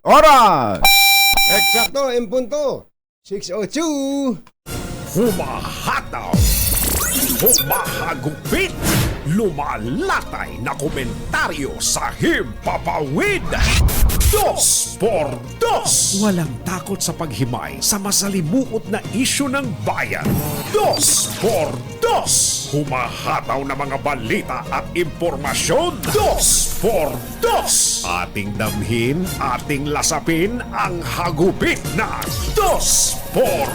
oras. Eksakto, en punto. 6:02. Humahataw, humahagupit, lumalatay na komentaryo sa himpapawid. 2x2. Walang takot sa paghimay sa masalimuot na isyu ng bayan. 2x2. Humahataw na mga balita at impormasyon. 2x2. Ating damhin, ating lasapin ang hagupit na 2x2.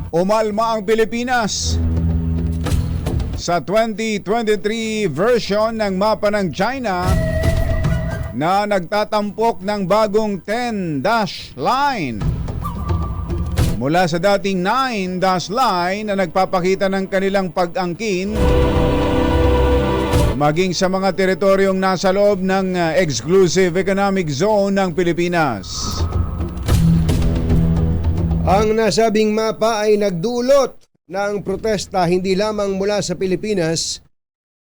Umalma ang Pilipinas sa 2023 version ng mapa ng China na nagtatampok ng bagong 10-dash line. Mula sa dating 9-dash line na nagpapakita ng kanilang pag-angkin maging sa mga teritoryong nasa loob ng exclusive economic zone ng Pilipinas. Ang nasabing mapa ay nagdulot ng protesta hindi lamang mula sa Pilipinas,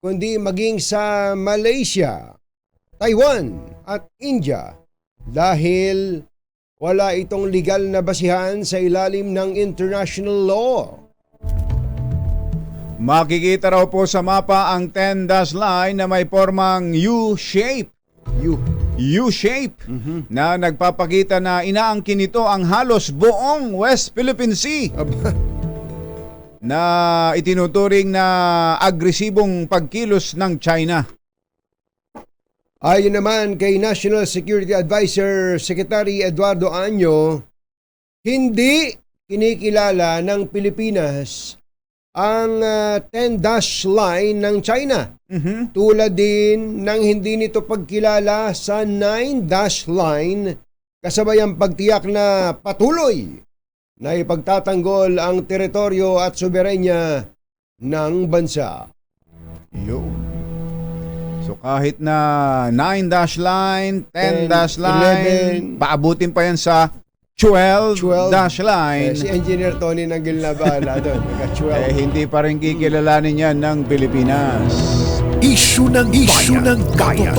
kundi maging sa Malaysia, Taiwan at India dahil wala itong legal na basihan sa ilalim ng international law. Makikita raw po sa mapa ang 10-dash line na may formang U-shape. U-shape na nagpapakita na inaangkin nito ang halos buong West Philippine Sea na itinuturing na agresibong pagkilos ng China. Ayon naman kay National Security Advisor Secretary Eduardo Año, hindi kinikilala ng Pilipinas ang 10-dash line ng China. Tulad din ng hindi nito pagkilala sa 9-dash line kasabay ang pagtiyak na patuloy na ipagtatanggol ang teritoryo at soberenya ng bansa. So kahit na 9-dash line, 10-dash line, 11, paabutin pa yan sa 12-dash line. Si Engineer Tony Nanggil na bahala doon. Hindi pa rin kikilalanin yan ng Pilipinas. Isyu ng bayan.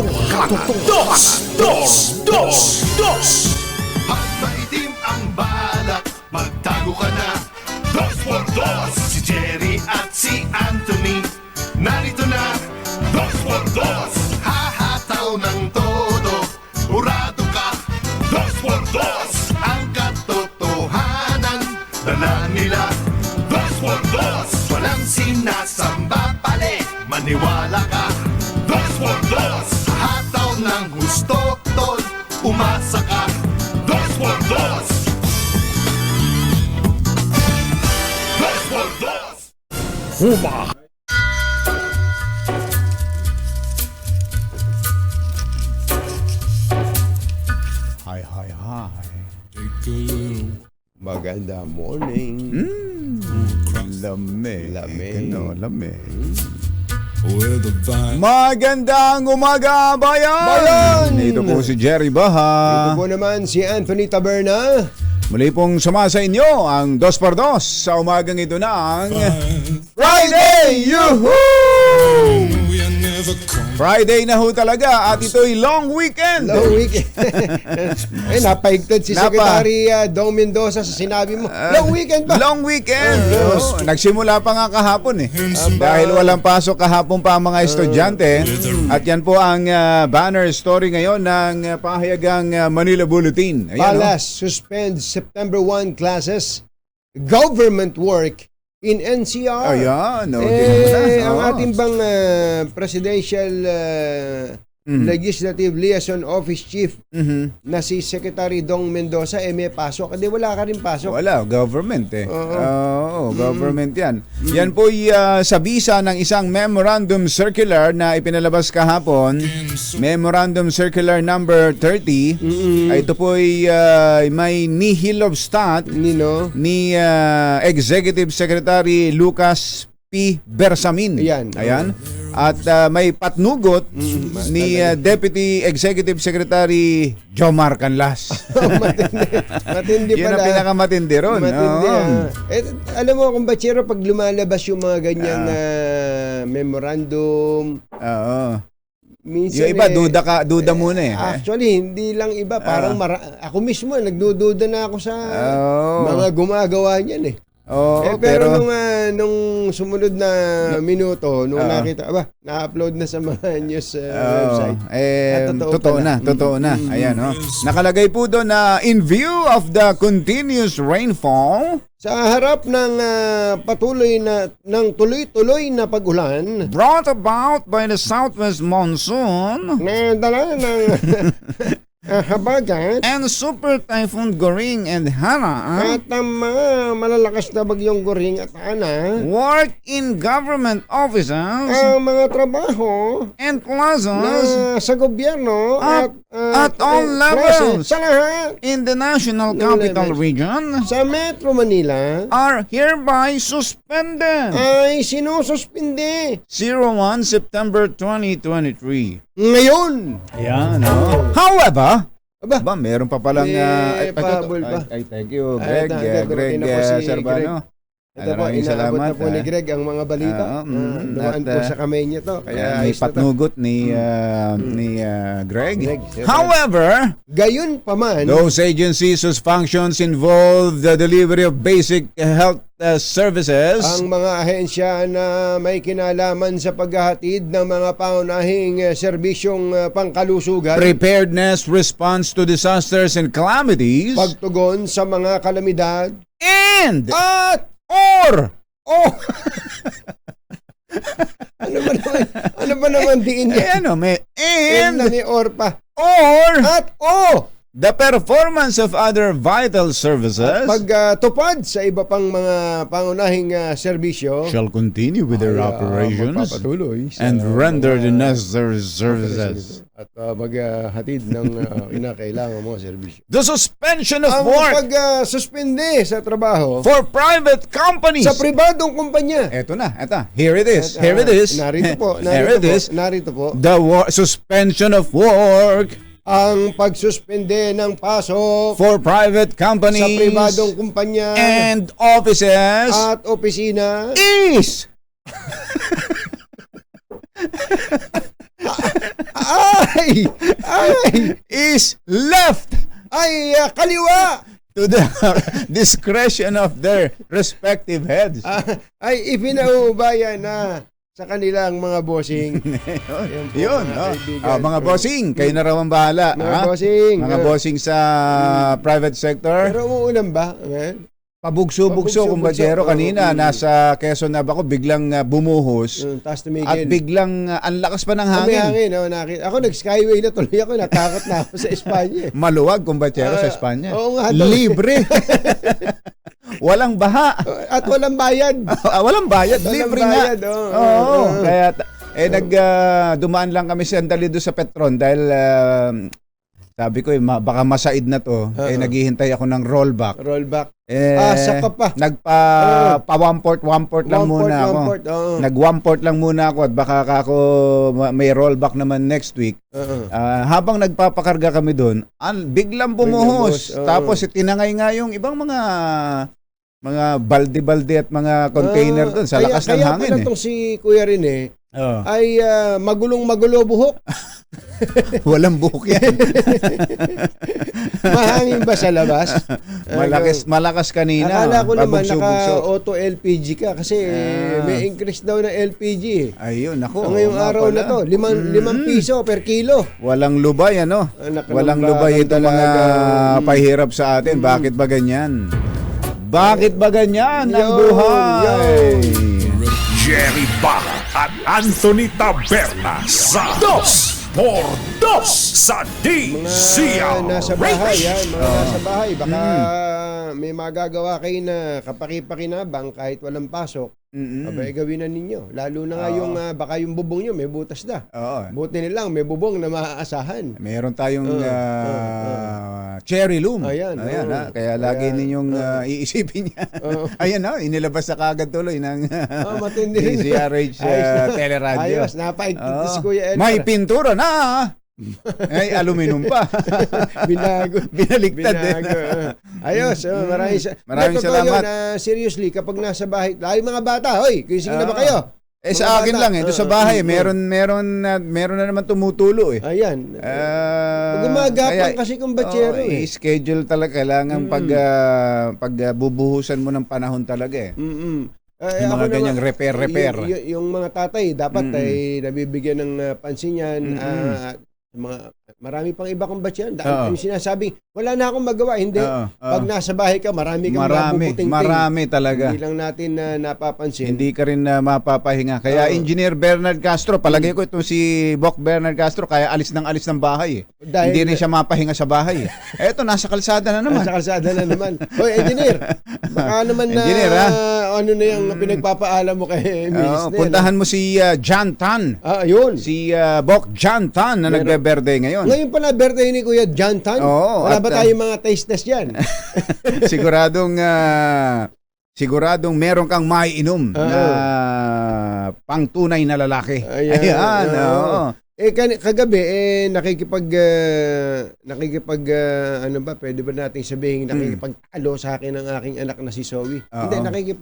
Dos. Pag maitim ang balak, magtago ka na. 2x2. Si Jerry at si Anthony, narito na. 2x2. Hahataw ng todo, urado ka. 2x2. Ang katotohanan, dala nila. 2x2. Walang sinasamba pali, maniwala ka. 2x2. Hataw ng gusto, tol, umasa ka. 2x2. 2x2. Huma. Hi. Maganda morning. Lamig. Lamig. Lamig. Magandang umaga, bayan! Bayan! Ito po si Jerry Ito Baha. po naman si Anthony Taberna. Muli pong sumasa inyo ang 2x2 sa umagang ito ng Friday! Yuhuu! Friday na ho talaga at ito'y long weekend. Long weekend. Napahigtad si Secretary Dong Mendoza sa sinabi mo. Long weekend ba? Long weekend. Nagsimula pa nga kahapon dahil walang pasok kahapon pa ang mga estudyante. At yan po ang banner story ngayon ng pahayagang Manila Bulletin. Ayan, Palas suspends September 1 classes. Government work in NCR. Ayan. Ang ating bang presidential Legislative Liaison Office Chief na si Secretary Dong Mendoza, may pasok. Hindi, wala ka rin pasok. Wala, government Oo, government yan. Yan po sa bisa ng isang memorandum circular na ipinalabas kahapon, Memorandum Circular number 30. Ito po may nihil obstat ni Executive Secretary Lucas P. Bersamin. Ayan. At may patnugot ni Deputy Executive Secretary Jomar Canlas. Matindi Yun ang pala. pinakamatindi ron. Matindi. Oo. Alam mo kung Bachero, pag lumalabas yung mga ganyang memorandum, Oo. minsan Yung iba, duda muna eh. Actually, hindi lang iba. Parang ako mismo, nagdududa na ako sa Oo. mga gumagawa niyan eh. Oo, pero nung sumunod na minuto, nung nakita, na-upload na sa mga news website. Totoo na. Ayan, oh. Nakalagay po doon na in view of the continuous rainfall Sa harap ng tuloy-tuloy na pag-ulan, brought about by the southwest monsoon na dala ng habagat and Super Typhoon Goring and Hana, at ang mga malalakas na bagyong Goring at Hana, work in government offices ang mga trabaho and plazas na sa gobyerno at all levels sa lahat in the National Capital Region sa Metro Manila are hereby suspended. ay sinususpindi 01 September 2023. ngayon. Ayan, no? However, Aba, meron pa palang pahabol pa. thank you, Greg. Greg Serbano. Ito po, Maraming inaabot na salamat, po ni Greg ang mga balita. Dumaan po sa kamay niya to. Kaya may ayos na to. patnugot ni Greg. Greg. However, Gayon pa man, those agencies whose functions involve the delivery of basic health services ang mga ahensya na may kinalaman sa paghahatid ng mga pangunahing serbisyong pangkalusugan, preparedness, response to disasters and calamities, pagtugon sa mga kalamidad, and at ano ba naman diin niya? and Ni or pa. or At the performance of other vital services pagtupad sa iba pang mga pangunahing serbisyo shall continue with their operations magpapatuloy sa and render the mga necessary services. at maghatid ng kinakailangan mga serbisyo. The suspension of Ang work pag-suspende sa trabaho for private companies. sa pribadong kumpanya. Eto. Here it is. Narito po. Narito po. The suspension of work Ang pagsuspende ng pasok for private companies sa pribadong kumpanya and offices at opisina is left kaliwa to the discretion of their respective heads. ay ipinauubayan na sa kanilang mga bossing. Yun, mga bossing, kayo na raw ang bahala. Mga bossing. Mga bossing sa private sector. Pero umuulan ba? Pabugso-bugso, kumbachero. Kanina, nasa Quezon na ako, biglang bumuhos. Taas tumigil. At biglang, ang lakas pa ng May hangin. hangin. Ako nag-skyway na tuloy ako. Natakot na ako sa Espanya. Maluwag, kumbachero, sa Espanya. Oo nga. Libre. Walang baha. At walang bayad. Walang bayad. Walang Libre bayad, nga. oo. Kaya, dumaan lang kami sandali doon sa Petron dahil sabi ko, baka masaid na to. Naghihintay ako ng rollback. Rollback. Saka pa. Pa one port lang muna ako. Nag one port lang muna ako at baka ako may rollback naman next week. Habang nagpapakarga kami doon, biglang bumuhos. Tapos tinangay nga yung ibang mga balde-balde at mga container doon sa lakas ng hangin. Kaya pala itong si Kuya Rene ay magulong-magulo buhok. Walang buhok yan. Mahangin ba sa labas? Malakas kanina. Akala ko naman naka-auto LPG ka kasi may increase daw ng LPG. Ayun, ako. Ngayong araw na to, 5 piso per kilo. Walang lubay, Walang lubay ito mga pahirap sa atin. Bakit ba ganyan? Bakit ba ganyan ang buhay? Jerry Baca at Anthony Taberna sa Dos por Dos sa DZRH. Nasa bahay, mga nasa bahay. Baka may magagawa kayo na kapaki-pakinabang kahit walang pasok. Abay, gawin na ninyo. Lalo na nga yung, baka yung bubong nyo may butas na. Oo. Buti nilang may bubong na maaasahan. Meron tayong cherry loom. Ayan, Kaya lagi ninyong iisipin niya. Ayan na, inilabas na kagad tuloy ng matindi rin. DZRH teleradyo. Ayos, napaigtinti si Kuya Edgar. May pintura na! Ay, aluminum pa. Binago. Binaliktad Binago. Ayos, Maraming salamat. Seriously, kapag nasa bahay, mga bata, hoy, gising na ba kayo? Sa akin lang doon sa bahay, meron na naman tumutulo eh. Ayan. Gumagapang kasi kung batsero eh. I-schedule talaga, kailangan pagbubuhusan mo ng panahon talaga eh. Yung mga ganyang repair. Yung mga tatay, dapat ay nabibigyan ng pansin yan. Marami pang iba kong batch yan. Dahil yung sinasabing, wala na akong magawa. Hindi. Pag nasa bahay ka, marami kang mabubuting. Marami talaga. Hindi lang natin napapansin. Hindi ka rin mapapahinga. Kaya Engineer Bernard Castro, palagay ko itong si Bok Bernard Castro, kaya alis ng bahay eh. Hindi rin siya mapahinga sa bahay eh. Eto, nasa kalsada na naman. Nasa kalsada na naman. Hoy, Engineer, baka naman Engineer, ano na yung pinagpapaalam mo kay Minister. Puntahan mo si John Tan. Yun. Si Bok John Tan na nagbe-birthday ngayon. Ngayon pala birthday ni Kuya John Tan. Wala ba tayong mga taste test yan? Siguradong meron kang maiinom na pangtunay na lalaki. Ayan. Kagabi ano ba, pwede ba nating sabihin nakikipagtalo sa akin ng aking anak na si Zoe? Hindi,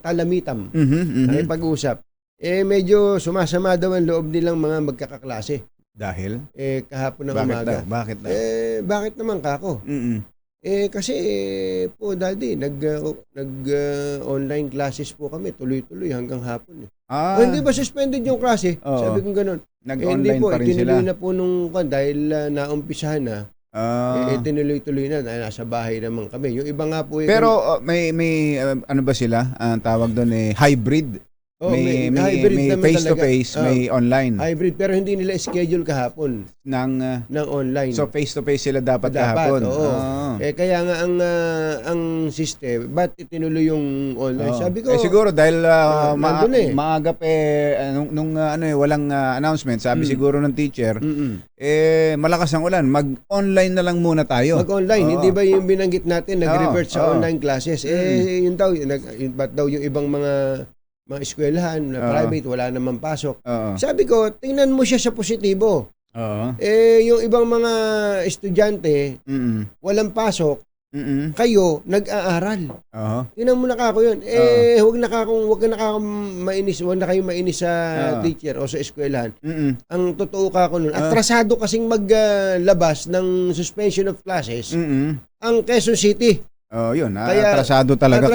talamitam. Nakipag-usap. Medyo sumasama daw ang loob nilang mga magkakaklase. Dahil? Kahapon ng umaga. Bakit daw? Bakit naman kako? Kasi po daddy, online classes po kami, tuloy-tuloy hanggang hapon. Hindi ba suspended yung klase? Sabi ko gano'n. Nag-online pa rin sila. Tinuloy na po nung dahil naumpisahan na. Tinuloy-tuloy na dahil nasa bahay naman kami. Yung iba nga po. Pero may ano ba sila? Ang tawag doon hybrid. May face to face, may online. Hybrid, pero hindi nila schedule kahapon ng online. So face to face sila dapat kahapon. Kaya nga ang system, ba't itinuloy yung online? Sabi ko, siguro dahil maaga nung walang announcement, sabi siguro ng teacher, malakas ang ulan, mag-online na lang muna tayo. Mag-online, hindi ba yung binanggit natin nag-revert sa online classes? Yun daw, ba't daw yung ibang mga eskwelahan, private, wala namang pasok. Sabi ko, tingnan mo siya sa positibo. Yung ibang mga estudyante, walang pasok, kayo, nag-aaral. Tingnan mo na kako yun. Huwag na kayong mainis sa teacher o sa eskwelahan. Ang totoo kako nun, atrasado kasing maglabas ng suspension of classes ang Quezon City. Yun. Atrasado talaga.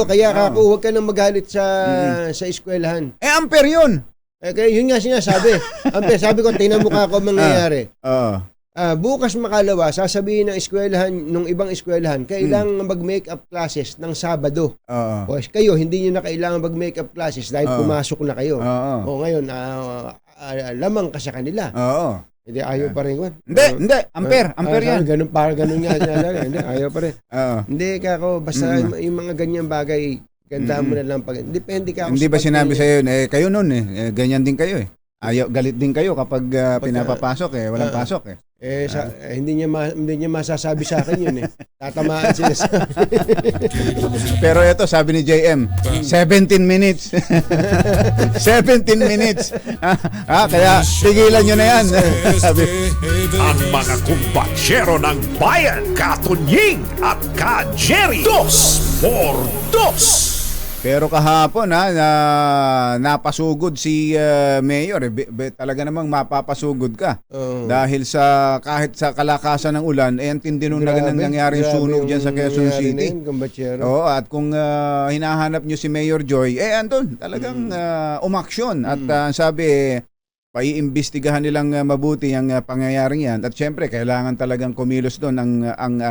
Kaya kako, huwag ka nang magalit sa eskwelahan. Ampere yun! Kaya yun nga sinasabi. Ampere, sabi ko, tingnan mo kako mangyayari. Bukas makalawa, sasabihin ng eskwelahan, nung ibang eskwelahan, kailangan mag-makeup classes ng Sabado. O kayo, hindi nyo na kailangan mag-makeup classes dahil pumasok na kayo. O ngayon, lamang ka sa kanila. Hindi, ayaw pa rin. Hindi. Ampere yan. Ganun nga. Hindi, ayaw pa rin. Hindi, kako, basta yung mga ganyang bagay, ganda mo na lang pag... Depende ka. Hindi ba sinabi sa'yo, kayo nun ganyan din kayo galit din kayo kapag pinapapasok walang pasok hindi niya masasabi sa akin yun Tatamaan sila sa... Pero ito, sabi ni JM, 17 minutes. 17 minutes. Kaya tigilan nyo na yan. Sabi. Ang mga kumbatsero ng bayan, Katunying at Ka-Jerry. 2 por 2. Pero kahapon napasugod si Mayor. Talaga namang mapapasugod ka. Dahil kahit sa kalakasan ng ulan, ang tindi nung nangyari yung sunog dyan sa Quezon City. At kung hinahanap nyo si Mayor Joy, andun, talagang umaksyon. At sabi, paiimbestigahan nilang mabuti ang pangyayaring yan. At syempre, kailangan talagang kumilos doon ang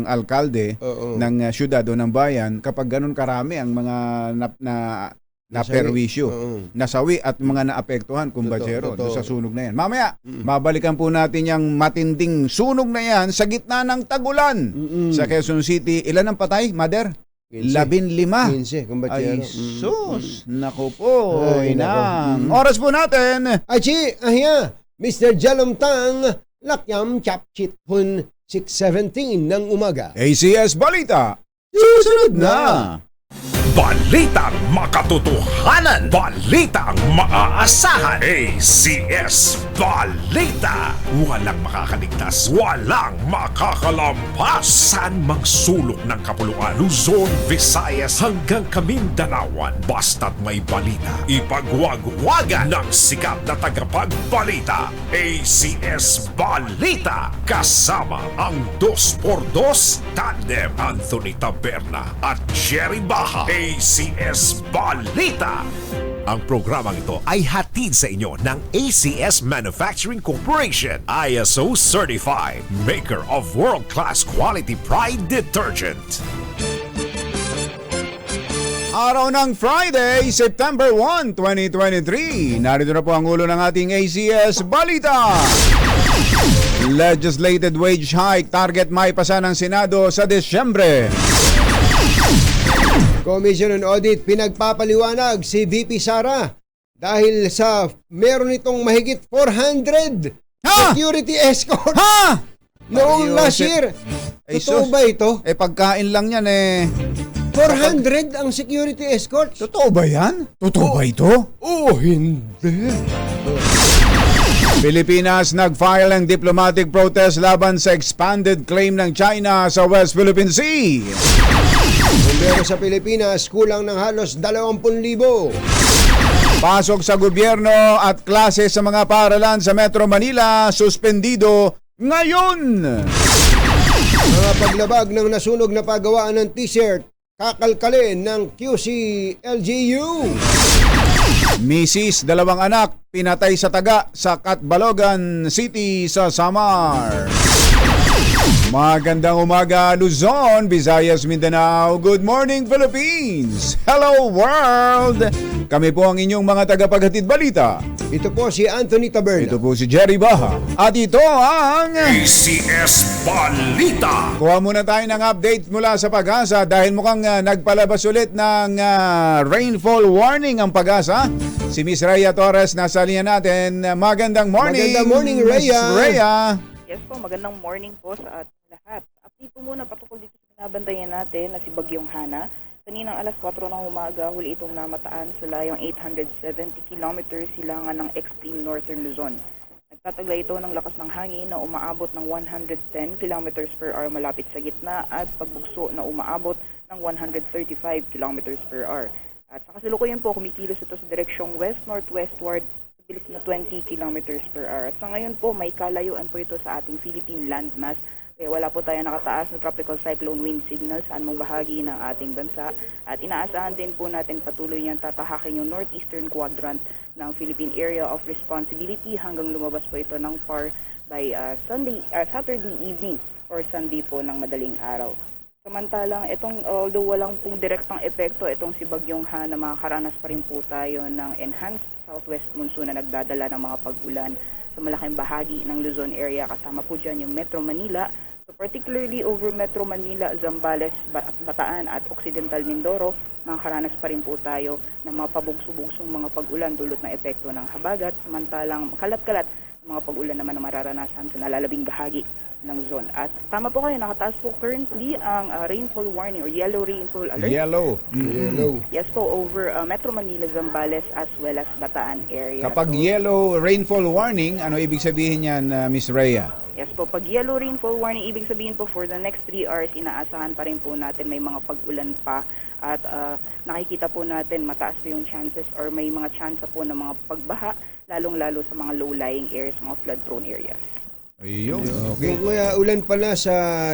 alkalde ng syudad o ng bayan kapag ganun karami ang mga naperwisyo, nasawi at mga naapektuhan, kumbatsero, doon sa sunog na yan. Mamaya, babalikan po natin yung matinding sunog na yan sa gitna ng tagulan sa Quezon City. Ilan ang patay, Mother? 15. 15, kumbatsero. Ay, sus. Naku po. Ay, Inang. nako. Oras po natin. Achi, ahya, Mr. Jalomtang, lakyam chapchit pun 6:17 ng umaga. ACS Balita. Susunod na. Balitang makatotohanan. Balitang maaasahan. ACS Balita. Walang makakaligtas. Walang makakalampas. Saan mang sulok ng kapuluan. Luzon, Visayas hanggang Kamindanawan. Basta't may balita. Ipagwagwagan ng sikat na tagapagbalita. ACS Balita. Kasama ang 2x2 tandem Anthony Taberna at Jerry Baha. ACS Balita. Ang programang ito ay hatid sa inyo ng ACS Manufacturing Corporation, ISO certified, maker of world-class quality Pride detergent. Araw ng Friday, September 1, 2023. Narito na po ang ulo ng ating ACS Balita. Legislated wage hike target maipasa ng Senado sa Desyembre. Commission on Audit pinagpapaliwanag si VP Sara dahil sa meron itong mahigit 400 Ha? security escort Ha? noong Ay, last Joseph. year. Ay, Totoo sus. ba ito? Pagkain lang yan 400 ang security escorts? Totoo ba yan? Totoo ba ito? Oh, hindi. Pilipinas nag-file ng diplomatic protest laban sa expanded claim ng China sa West Philippine Sea. Bumbero sa Pilipinas, kulang ng halos 20,000. Pasok sa gobyerno at klase sa mga paaralan sa Metro Manila suspendido ngayon. Mga paglabag ng nasunog na pagawaan ng t-shirt, kakalkalin ng QC LGU. Misis, 2 anak, pinatay sa taga sa Catbalogan City sa Samar. Magandang umaga Luzon, Visayas, Mindanao. Good morning Philippines. Hello world. Kami po ang inyong mga tagapaghatid balita. Ito po si Anthony Taberna. Ito po si Jerry Baha. At ito ang... ACS Balita. Kuha muna tayo ng update mula sa Pag-asa dahil mukhang nagpalabas ulit ng rainfall warning ang Pag-asa. Si Miss Rhea Torres nasa linya natin. Magandang morning. Magandang morning, Miss Rhea. Rhea. Yes po, magandang morning po sa ating lahat. Update po muna patukol dito sa binabantayan natin na si Bagyong Hana. Kaninang alas 4 ng umaga, huli itong namataan sa layong 870 kilometers silangan ng extreme northern Luzon. Nagtataglay ito ng lakas ng hangin na umaabot ng 110 kilometers per hour malapit sa gitna at pagbugso na umaabot ng 135 kilometers per hour. At sa kasalukuyan po, kumikilos ito sa direksyong west-northwestward sa bilis na 20 kilometers per hour. At sa ngayon po, may kalayuan po ito sa ating Philippine landmass. Kaya wala po tayo nakataas na tropical cyclone wind signal sa anumang bahagi ng ating bansa. At inaasahan din po natin patuloy niyang tatahakin yung northeastern quadrant ng Philippine Area of Responsibility hanggang lumabas po ito ng PAR by Saturday evening or Sunday po ng madaling araw. Samantalang, although walang pong direktang epekto, itong si Bagyong Hana, makakaranas pa rin po tayo ng enhanced southwest monsoon na nagdadala ng mga pag-ulan sa malaking bahagi ng Luzon area. Kasama po dyan yung Metro Manila. So particularly over Metro Manila, Zambales, Bataan at Occidental Mindoro, makakaranas pa rin po tayo ng mga pabugso-bugsong mga pag-ulan dulot na epekto ng habagat. Samantalang kalat-kalat mga pag-ulan naman na mararanasan sa nalalabing bahagi ng zone. At tama po kayo, nakataas po currently ang rainfall warning or yellow rainfall alert. Yellow. Hello. Yes po, over Metro Manila, Zambales as well as Bataan area. Kapag So, yellow rainfall warning, ano ibig sabihin yan, Miss Rhea? yes po, pag yellow rainfall warning, ibig sabihin po for the next 3 hours, inaasahan pa rin po natin may mga pag-ulan pa at nakikita po natin mataas po yung chances or may mga chance po ng mga pagbaha, lalong-lalo sa mga low-lying areas, mga flood-prone areas. Ayun. Yung kaya ulan pala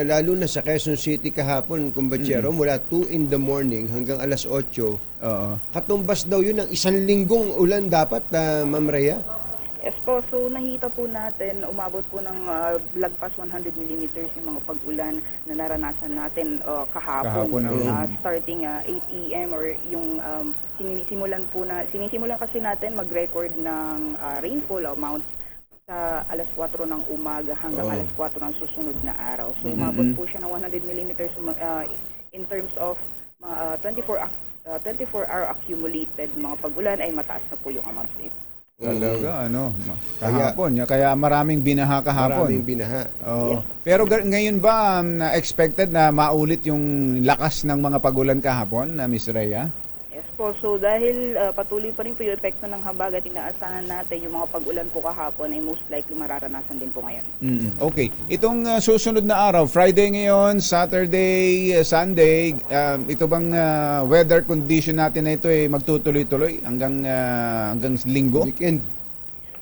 lalo na sa Quezon City kahapon, kumbatsero, mula 2 in the morning hanggang alas 8. Oo. Katumbas daw yun ng 1 linggong ulan dapat, Ma'am Rhea? Yes po, so nakita po natin, umabot po ng lagpas 100 millimeters yung mga pag-ulan na naranasan natin kahapon. Starting 8 a.m. or yung sinisimulan kasi natin mag-record ng rainfall amounts sa alas 4 ng umaga hanggang alas 4 ng susunod na araw. So umabot po siya ng 100 millimeters in terms of mga 24-hour accumulated mga pag-ulan ay mataas na po yung amount na ito. Talaga, ano, kahapon. Kaya maraming binaha kahapon. Maraming binaha. Oo. Pero ngayon ba expected na maulit yung lakas ng mga pagulan kahapon, na Miss Rhea? Yes po, so dahil patuloy pa rin po yung epekto ng habag at inaasahan natin yung mga pag-ulan po kahapon ay most likely mararanasan din po ngayon. Okay. Itong susunod na araw, Friday ngayon, Saturday, Sunday, ito bang weather condition natin na ito ay magtutuloy-tuloy hanggang linggo? Weekend.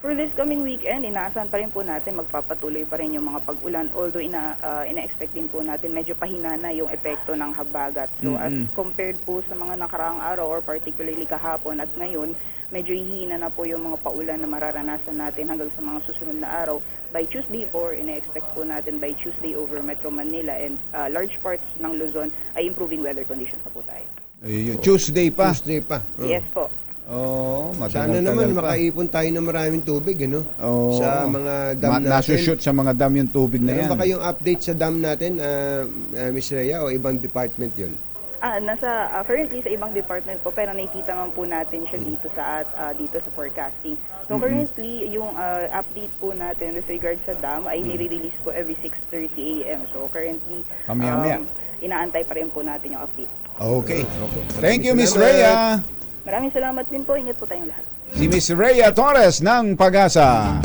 For this coming weekend, inaasahan pa rin po natin magpapatuloy pa rin yung mga pag-ulan, although ina-expect din po natin medyo pahina na yung epekto ng habagat. So as compared po sa mga nakaraang araw or particularly kahapon at ngayon, medyo hihina na po yung mga paulan na mararanasan natin hanggang sa mga susunod na araw. By Tuesday po, ina-expect po natin by Tuesday over Metro Manila and large parts ng Luzon ay improving weather conditions na po tayo. Ayun, Tuesday pa. Tuesday pa. Yes po. Oh, Sana naman makaipon tayo ng maraming tubig, ano? Oo. Sa mga dam natin. Nasushoot sa mga dam yung tubig na Meron yan. ba kayong update sa dam natin, Miss Rhea, o ibang department yun? Currently sa ibang department po, pero nakikita man po natin siya dito sa forecasting. So currently yung update po natin with regard sa dam ay nire-release po every 6:30 AM. So currently Mamaya-maya. inaantay pa rin po natin yung update. Okay. Thank you, Miss Rhea. Maraming salamat din po. Ingat po tayong lahat. Si Miss Rhea Torres ng Pag-asa.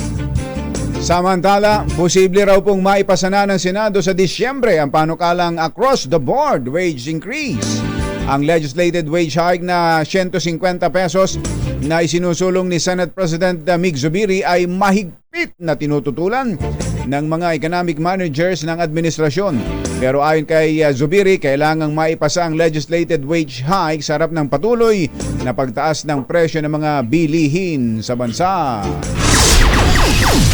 Samantala, posible raw pong maipasa na ng Senado sa Disyembre ang panukalang across the board wage increase. Ang legislated wage hike na 150 pesos na isinusulong ni Senate President Mig Zubiri ay mahigpit na tinututulan ng mga economic managers ng administrasyon. Pero ayon kay Zubiri, kailangang maipasa ang legislated wage hike sa harap ng patuloy na pagtaas ng presyo ng mga bilihin sa bansa.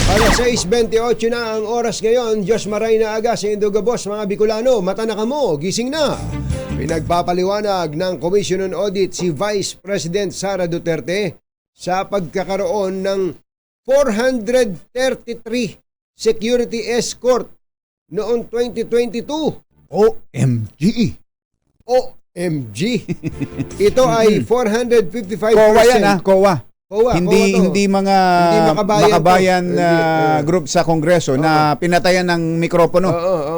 Alas 6:28 na ang oras ngayon. Diyos maray na aga sa Indogabos, mga Bicolano. Mata na kamo, gising na. Pinagpapaliwanag ng Commission on Audit si Vice President Sara Duterte sa pagkakaroon ng 433 security escort noong 2022. OMG! OMG! Ito ay 455%. COA yan ha, COA. COA, Hindi mga Hindi makabayan to. group sa Kongreso na pinatayan ng mikropono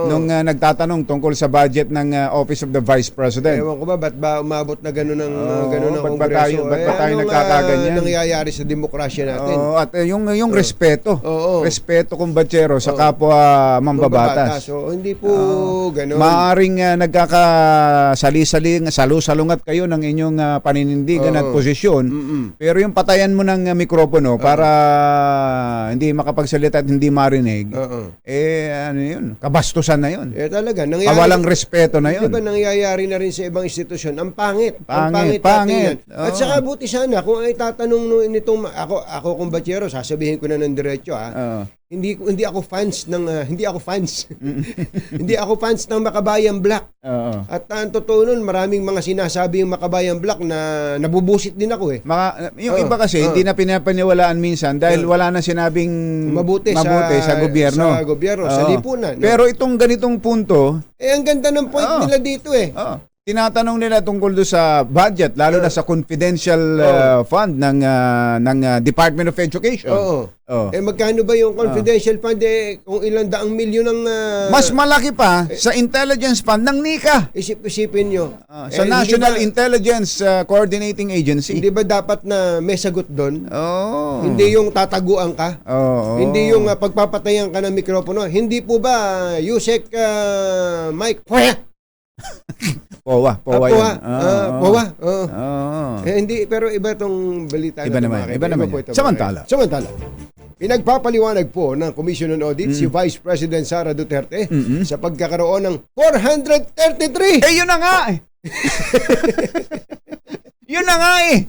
nung nagtatanong tungkol sa budget ng Office of the Vice President. Ewan ko ba, ba't ba umabot na gano'n ng ba't ba Kongreso? tayo nagkakaganyan? Nangyayari sa demokrasya natin? At yung respeto. Oo. Respeto kumbatsero sa kapwa mambabatas. So, hindi po gano'n. Maaring nagkakasali-saling, salu-salungat kayo ng inyong paninindigan at posisyon. Pero yung patayan mo ng mikropono para hindi makapagsalita at hindi marinig, ano yun? Kabastusan na yun. Talaga. Kawalang respeto na yun. Di ba nangyayari na rin sa ibang institusyon? Ang pangit. Pangit. Natin yan. At saka buti sana, kung ay tatanong nitong, ako kumbatsero, sasabihin ko na ng diretso, hindi ako fans hindi ako fans ng Makabayan Black. At ang totoo nun, maraming mga sinasabi yung Makabayan Black na nabubusit din ako eh. Yung iba kasi hindi na pinapaniwalaan minsan dahil wala na sinabing mabuti sa gobyerno. Sa gobyerno, sa lipunan. Pero itong ganitong punto, ang ganda ng point nila dito eh. tinatanong nila tungkol do sa budget, lalo na sa confidential fund ng Department of Education. Magkano ba yung confidential fund? Kung ilang daang milyon ang... Mas malaki pa sa intelligence fund ng NICA. Isipin nyo. Sa National Intelligence Coordinating Agency. Hindi ba dapat na may sagot doon? Hindi yung tataguan ka? Hindi yung pagpapatayan ka ng mikropono? Hindi po ba, Yusek Mike? Powa yan. Powa. Hindi, pero iba tong balita. Iba naman. Samantala. Pinagpapaliwanag po ng Commission on Audit si Vice President Sara Duterte sa pagkakaroon ng 433. Yun na nga eh. Yun na nga eh.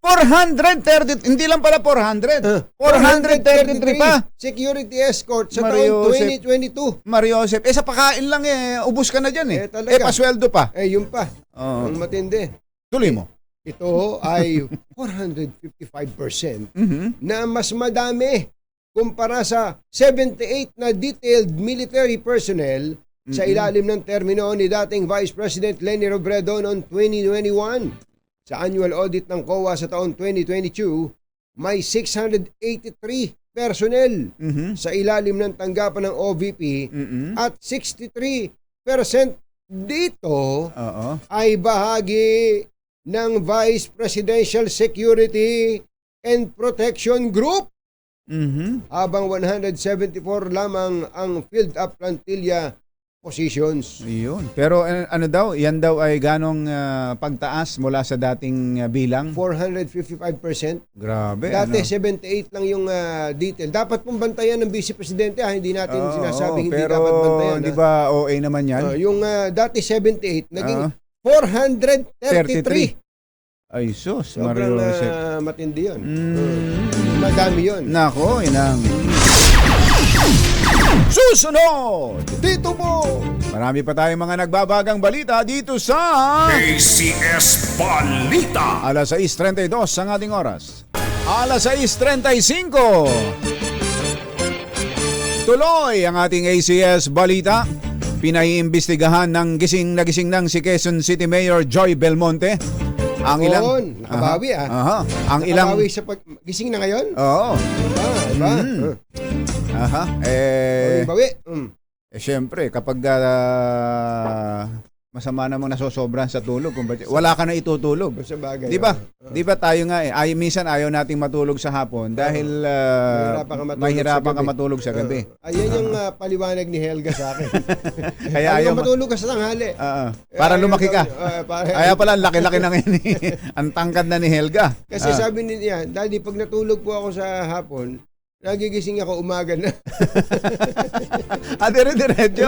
430, hindi lang pala 400. 433 pa. Security escort sa taong 2022. Mario Joseph, sa pakain lang ubus ka na dyan eh. Pasweldo pa. Yun pa. Ang matindi. Tuloy mo. Ito ay 455% na mas madami kumpara sa 78 na detailed military personnel sa ilalim ng termino ni dating Vice President Leni Robredo noong 2021. Sa annual audit ng COA sa taon 2022, may 683 personnel sa ilalim ng tanggapan ng OVP at 63% dito ay bahagi ng Vice Presidential Security and Protection Group. Habang 174 lamang ang filled up plantilla positions. Ayun. Pero ano daw, yan daw ay ganong pagtaas mula sa dating bilang? 455%. Grabe. Dati ano? 78 lang yung detail. Dapat pong bantayan ng Vice Presidente. Hindi natin sinasabing hindi pero dapat bantayan. di ba OA naman yan? Yung dati 78, naging 433. Ay sus, Sobrang Mario Jose. matindi yun. Madami yun. Nako, inang. Susunod! Dito po! Marami pa tayong mga nagbabagang balita dito sa ACS Balita. alas 6:32 ang ating oras. Alas 6:35. Tuloy ang ating ACS Balita. Pinaiimbestigahan ng gising ng si Quezon City Mayor Joy Belmonte. Ang ilang nakabawi Ang ilang nakabawi sa gising na ngayon? Oo. Diba? Bawi. Syempre, kapag masama namang nasosobran sa tulog, wala ka na itutulog. Sa bagay. Di ba? Di ba tayo nga minsan ayaw nating matulog sa hapon dahil mahirapan ka matulog sa gabi. Ayan yung paliwanag ni Helga sa akin. Kaya ayaw matulog ka sa tanghali. para lumaki ka. Kaya pala, laki-laki na ngayon. Ang tangkad na ni Helga. Kasi sabi niya, Daddy, pag natulog po ako sa hapon, nagigising ako umaga na. Dire-diretso.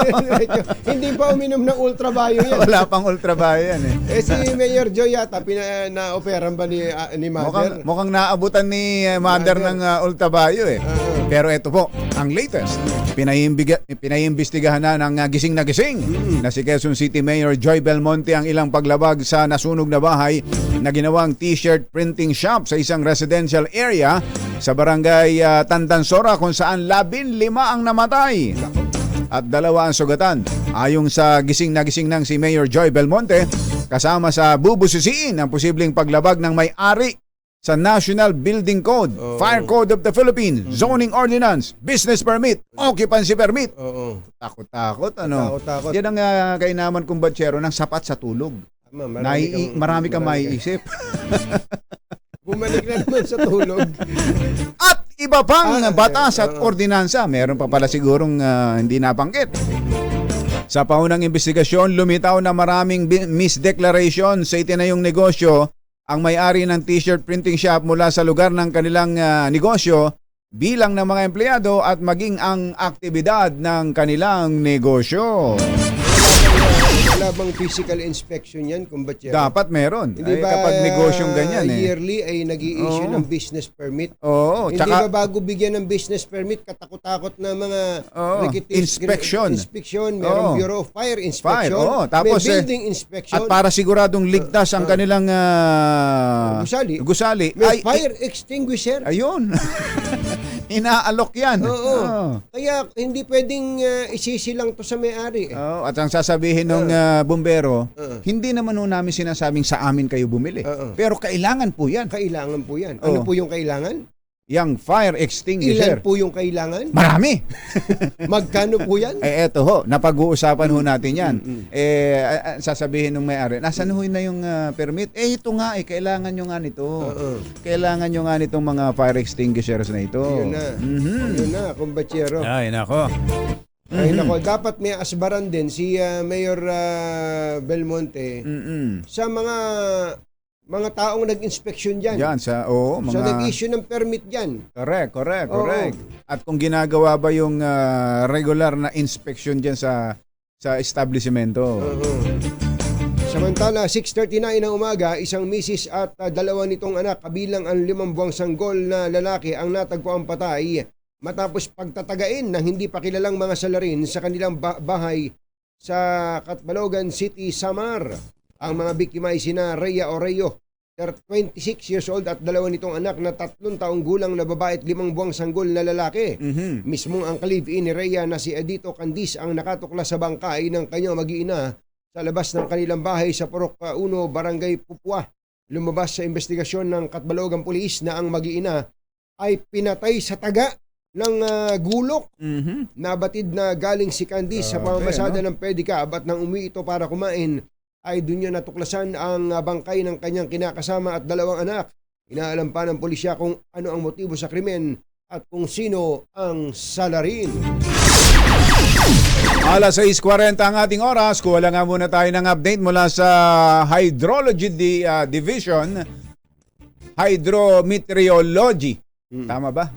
Hindi pa uminom ng ultrabayo yan. Wala pang ultrabayo yan Si Mayor Joy yata, na-operan ba ni Mother? Mukhang naabutan ni Mother ng ultrabayo Pero ito po, ang latest. Pinaiimbestigahan na ng gising na si Quezon City Mayor Joy Belmonte ang ilang paglabag sa nasunog na bahay na ginawang t-shirt printing shop sa isang residential area sa barangay Tandansora kung saan 15 ang namatay at 2 ang sugatan. Ayon sa gising ng si Mayor Joy Belmonte, kasama sa bubusisiin ang posibleng paglabag ng may-ari sa National Building Code, Fire Code of the Philippines, Zoning Ordinance, Business Permit, Occupancy Permit. Takot-takot, ano? Takot-takot. Yan ang kainaman kong batsero ng sapat sa tulog. Marami kang maiisip. Bumalik na naman sa tulog. At iba pang batas at ordinansa. Meron pa pala sigurong hindi nabanggit. Sa paunang investigasyon, lumitaw na maraming misdeclaration sa itinayong negosyo ang may-ari ng t-shirt printing shop mula sa lugar ng kanilang negosyo, bilang ng mga empleyado at maging ang aktibidad ng kanilang negosyo. Wala bang physical inspection yan, kumbatsero? Dapat meron. Hindi ba kapag negosyong ganyan yearly ay nag-i-issue ng business permit? Oo. Hindi ba bago bigyan ng business permit, katakot-takot na mga inspection. Merong Bureau of Fire inspection. Tapos, may building inspection. At para siguradong ligtas ang kanilang gusali. May fire extinguisher. Ayun. Inaalok yan. Kaya hindi pwedeng isisi lang to sa may-ari. At ang sasabihin ng bumbero, hindi naman namin sinasabing sa amin kayo bumili. Pero kailangan po yan. Kailangan po yan. Ano po yung kailangan? Yang fire extinguisher. Ilan po yung kailangan? Marami. Magkano po yan? Eto ho, napag-uusapan ho natin yan. Sasabihin ng may-ari, nasan ho na yung permit? Ito nga, kailangan nyo nga nito. Kailangan nyo nga nitong mga fire extinguishers na ito. Yun na. Yun na, kumbatsero. Ay, nako. Ay, nako, dapat may asbaran din si Mayor Belmonte sa mga taong nag-inspection dyan. Yan, sa nag-issue ng permit dyan. Correct. At kung ginagawa ba yung regular na inspection dyan sa establishmento. Samantala, 6:39 ng umaga, isang misis at 2 nitong anak, kabilang ang 5 buwang sanggol na lalaki ang natagpuang patay matapos pagtatagain ng hindi pa kilalang mga salarin sa kanilang bahay sa Catbalogan City, Samar. Ang mga biktima ay sina Rhea Oreo 26 years old at dalawa nitong anak na 3 taong gulang na babae at 5 buwang sanggol na lalaki. Mismong ang ka-live-in ni Rhea na si Edito Candiz ang nakatuklas sa bangkay ng kanyang mag-iina sa labas ng kanilang bahay sa Purok 1, Barangay Pupua. Lumabas sa investigasyon ng Catbalogan Police na ang mag-iina ay pinatay sa taga ng gulok. Nabatid na galing si Candiz sa pamamasada ng pedicab at nang umuwi ito para kumain ay doon niya natuklasan ang bangkay ng kanyang kinakasama at 2 anak. Inaalam pa ng pulisya kung ano ang motibo sa krimen at kung sino ang salarin. Alas 6:40 ang ating oras. Kuha lang nga muna tayo ng update mula sa Hydrology Division. Hydrometeorology. Tama ba?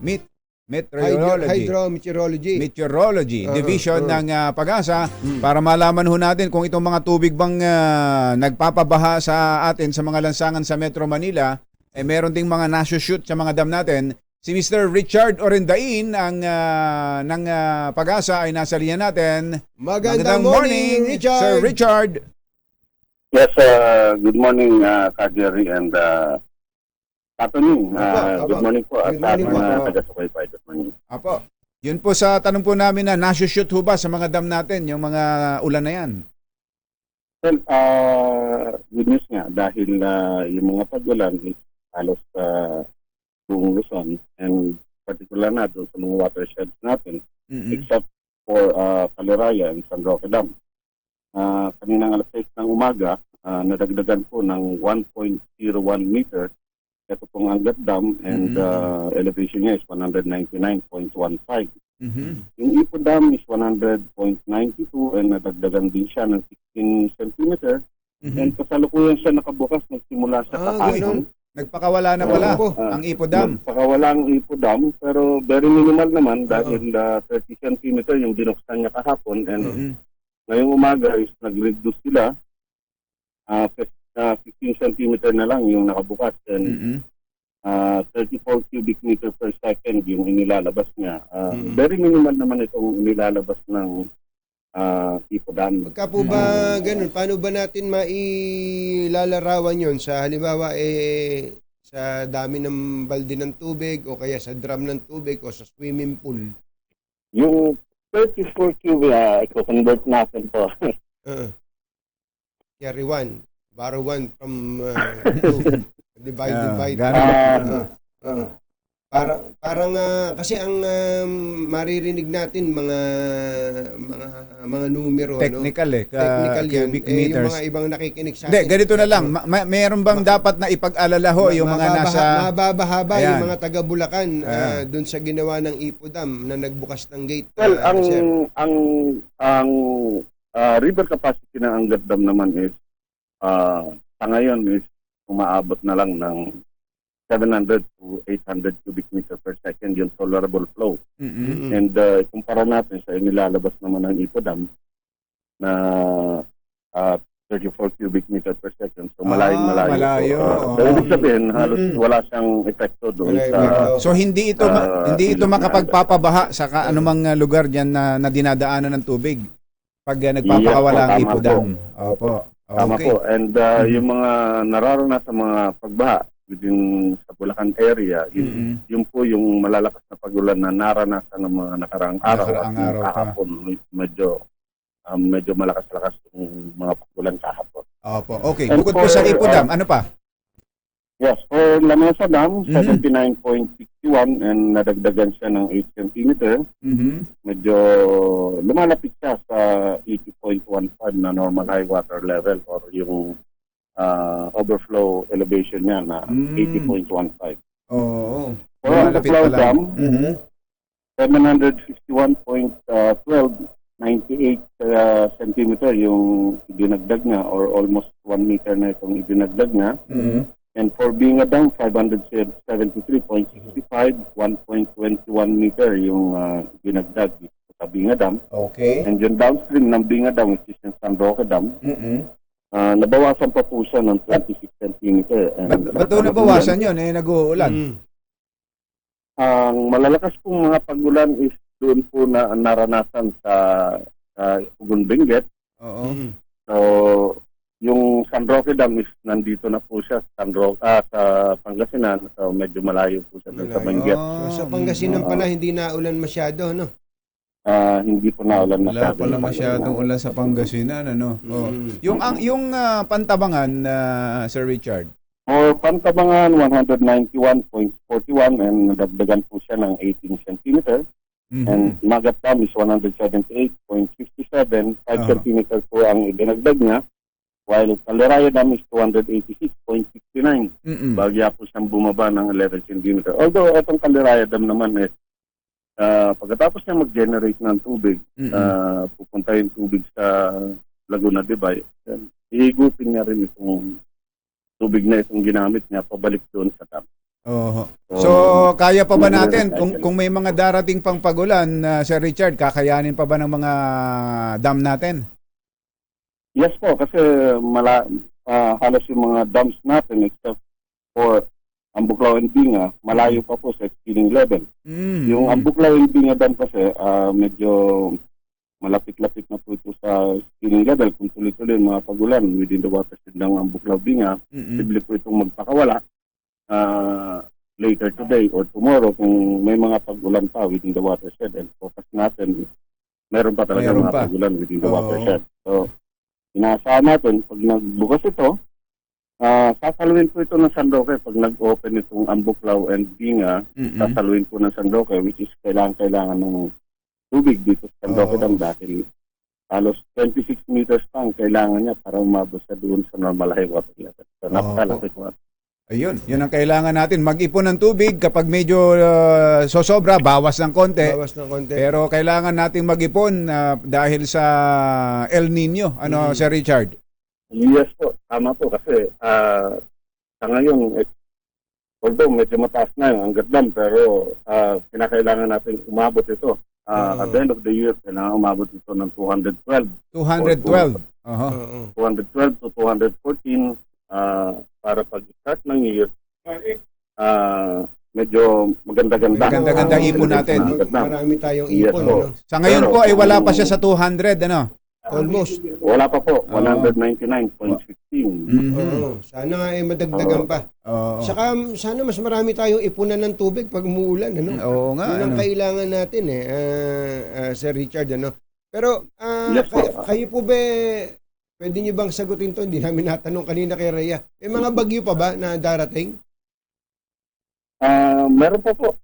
Meteorology Division ng Pag-asa para malaman ho natin kung itong mga tubig bang nagpapabaha sa atin sa mga lansangan sa Metro Manila, meron ding mga nasushoot sa mga dam natin. Si Mr. Richard Orendain ng Pag-asa ay nasa linya natin. Magandang morning, Richard! Sir Richard! Yes, good morning, Ka Jerry and Anthony. Good morning po at sa mga taga-subaybay. Good morning. Apo. Yun po sa tanong po namin na nasushoot ho ba sa mga dam natin, yung mga ulan na yan? Well, good news nga dahil yung mga pag-ulan is halos buong Luzon and particular na doon sa mga watersheds natin except for Caliraya and San Roque Dam. Kaninang alas 6 ng umaga, nadagdagan po ng 1.01 meter. Ito pong Angat Dam and elevation niya is 199.15. Yung Ipo Dam is 100.92 and nadagdagan din siya ng 16 cm. And kasalukuyan siya nakabukas nagsimula sa kahapon. Nagpakawala na pala ang Ipo Dam. Nagpakawala ang Ipo Dam pero very minimal naman dahil 30 cm yung binuksan niya kahapon and ngayong umaga is nag-reduce sila. 15 cm na lang yung nakabukas and 34 cubic meter per second yung inilalabas niya. Very minimal naman itong inilalabas ng Ipo Dam. Pagka po ba ganun, paano ba natin mailalarawan yon sa halimbawa sa dami ng balde ng tubig o kaya sa drum ng tubig o sa swimming pool? Yung 34 cubic, i-convert natin po. Carry 1. Borrow 1 from 2. Divide. Parang kasi ang maririnig natin mga numero, technical technical yan. cubic Yung meters. mga ibang nakikinig sa Hindi, atin. ganito na lang. Meron bang dapat na ipag-alala ho yung mga nasa... Mababahaba Ayan. yung mga taga-Bulacan dun sa ginawa ng Ipo Dam na nagbukas ng gate. Well, sir. ang river capacity ng Angat Dam naman is sa ngayon is umaabot na lang ng 700 to 800 cubic meter per second yung tolerable flow. And kumpara natin sa inilalabas naman ng Ipo Dam na 34 cubic meter per second. So malayo. Malayo. So ibig sabihin halos wala siyang epekto doon sa... So hindi ito makapagpapabaha sa anumang lugar diyan na dinadaanan ng tubig pag nagpapakawala ang Ipo Dam. Opo. Tama Okay. po. And yung mga nararanasan mga pagbaha within sa Bulacan area, yun po yung malalakas na pagulan na naranasan ng mga nakaraang araw at kahapon. Medyo malakas-lakas yung mga pagulan kahapon. Opo. Okay. Bukod po sa Ipo Dam, ano pa? Yes, for Lamesa Dam, 79.61 and nadagdagan siya ng 8 cm. Medyo lumalapit siya sa 80.15 na normal high water level or yung overflow elevation niya na 80.15. Oo. For Overflow Dam, 761.12, 98 cm yung idinagdag niya or almost 1 meter na itong idinagdag niya. And for Binga Dam, 573.65, 1.21 meter yung dinagdag sa Binga Dam. Okay. And yung downstream ng Binga Dam, which is yung San Roque Dam, nabawasan pa po siya ng 26 cm. Ba't daw nabawasan yun? Nag-uulan. Ang malalakas pong mga pagulan is doon po na naranasan sa Ugon Benguet. Oo. So, yung San Roque Dam is nandito na po siya sa sa Pangasinan. So medyo malayo po siya doon sa Malayo. Benguet. So, sa Pangasinan pala, hindi na ulan masyado, no? Hindi po naulan Wala masyado. pala masyadong ulan sa Pangasinan, ano? Oh. Yung Pantabangan, Sir Richard. For Pantabangan, 191.41 and nadagdagan po siya ng 18 cm. And Magat Dam is 178.57. 5 cm po ang idinagdag niya. While Caliraya Dam is 286.69. Bagya po siyang bumaba ng 11 cm. Although itong Caliraya Dam naman pagkatapos niya mag-generate ng tubig, pupunta yung tubig sa Laguna de Bay. Ihigupin niya rin itong tubig na itong ginamit niya pabalik doon sa dam. So, kaya pa ba natin kung may mga darating pang pagulan, Sir Richard, kakayanin pa ba ng mga dam natin? Yes po, kasi halos yung mga dams natin except for Ambuklaw and Binga, malayo pa po sa exceeding level. Yung Ambuklaw and Binga dam kasi medyo malapit-lapit na po ito sa exceeding level. Kung tuloy-tuloy mga pagulan within the watershed ng Ambuklaw Binga, posible po itong magpakawala later today or tomorrow kung may mga pagulan pa within the watershed. And focus natin, meron pa talaga mga pagulan within the watershed. So, inaasahan natin, pag nagbukas ito, sasaluin po ito ng San Roque. Pag nag-open itong Ambuklaw and Binga, sasaluin po ng San Roque, which is kailangan ng tubig dito sa San Roque Dam dahil halos 26 meters pa ang kailangan niya para umabot sa doon sa normal high water level. So, napakalaki po. Ayun, yun ang kailangan natin. Mag-ipon ng tubig kapag medyo sosobra, bawas ng konti. Pero kailangan nating mag-ipon dahil sa El Nino. Ano, Sir Richard? Yes po, tama po kasi sa ngayon, although medyo mataas na yung Angat Dam, pero kinakailangan natin umabot ito. At the end of the year, kailangan umabot ito ng 212. 212. 212 to 214 para pag-start ng year, medyo maganda-ganda. Maganda-ganda ipon natin. Marami tayong ipon. Ano? Sa ngayon po ay wala pa siya sa 200, ano? Almost. Wala pa po, 199.15. Sana nga madagdagan pa. Saka sana mas marami tayong ipunan ng tubig pag umuulan, ano? Oo nga. Yun ang kailangan natin Sir Richard, ano? Pero Yes, po. kayo po ba, pwede niyo bang sagutin to? Hindi namin natanong kanina kay Rhea. May mga bagyo pa ba na darating? Meron pa po.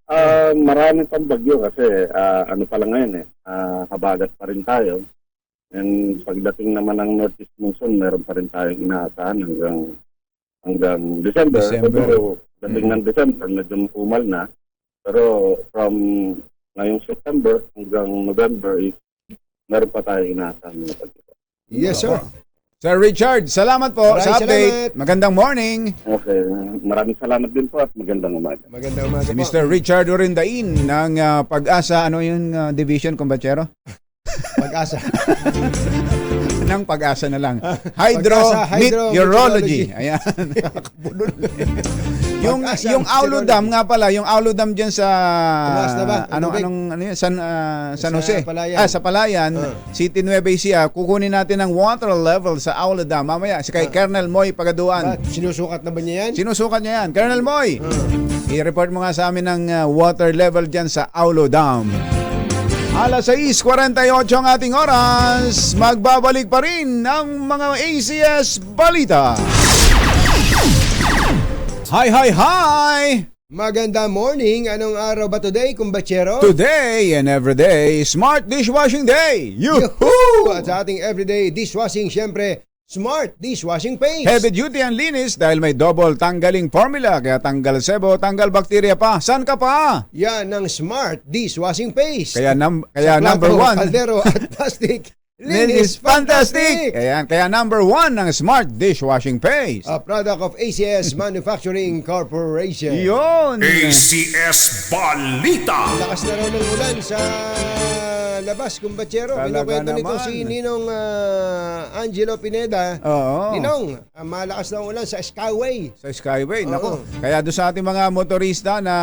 Marami pang bagyo kasi ano pa lang ngayon habagat pa rin tayo. And pagdating naman ng Northeast Monsoon, meron pa rin tayong inaasahan hanggang December. Pero dating ng December, medyo pumal na. Pero from ngayong September hanggang November, meron pa tayong inaasahan ng bagyo. Yes, sir. Sir Richard, salamat po sa update. Salamat. Magandang morning. Okay. Maraming salamat din po at magandang umaga. Magandang umaga Si po. Mr. Richard Orindain ng Pag-asa, ano yung division, kumbachero? Pag-asa. Ng Pag-asa na lang. Pag-asa, Hydrometeorology. Ayan. yung Pag-asa, yung Aulo Dam nga pala, yung Aulo Dam diyan sa Tumaas na ba? ano yun? San Jose. Palayan. Sa Palayan, City Nueva Ecija. Kukunin natin ang water level sa Aulo Dam mamaya. Si kay Colonel Moy Pagaduan. Sinusukat na ba niya yan? Sinusukat niya yan. Colonel Moy, i-report mo nga sa amin ang water level dyan sa Aulo Dam. Alas 6:48 ang ating oras. Magbabalik pa rin ang mga ACS Balita. Hi! Maganda morning. Anong araw ba today, kumbachero? Today and everyday, Smart Dishwashing Day. Yuhuu! At sa ating everyday dishwashing, syempre, Smart Dishwashing Paste. Heavy duty ang linis dahil may double tanggaling formula. Kaya tanggal sebo, tanggal bakterya pa. San ka pa? Yan ang Smart Dishwashing Paste. Kaya Sa number plato, 1. kaldero at plastic. Linis fantastic! Kaya number 1 ang Smart Dishwashing Paste. A product of ACS Manufacturing Corporation. Yun! ACS Balita. Lakas na raw ng ulan sa labas, kumbachero. Talaga Pinukwento nito naman. si Ninong Angelo Pineda. Oo. Ninong, malakas na ulan sa Skyway. Sa Skyway, Oo. nako. Kaya doon sa ating mga motorista na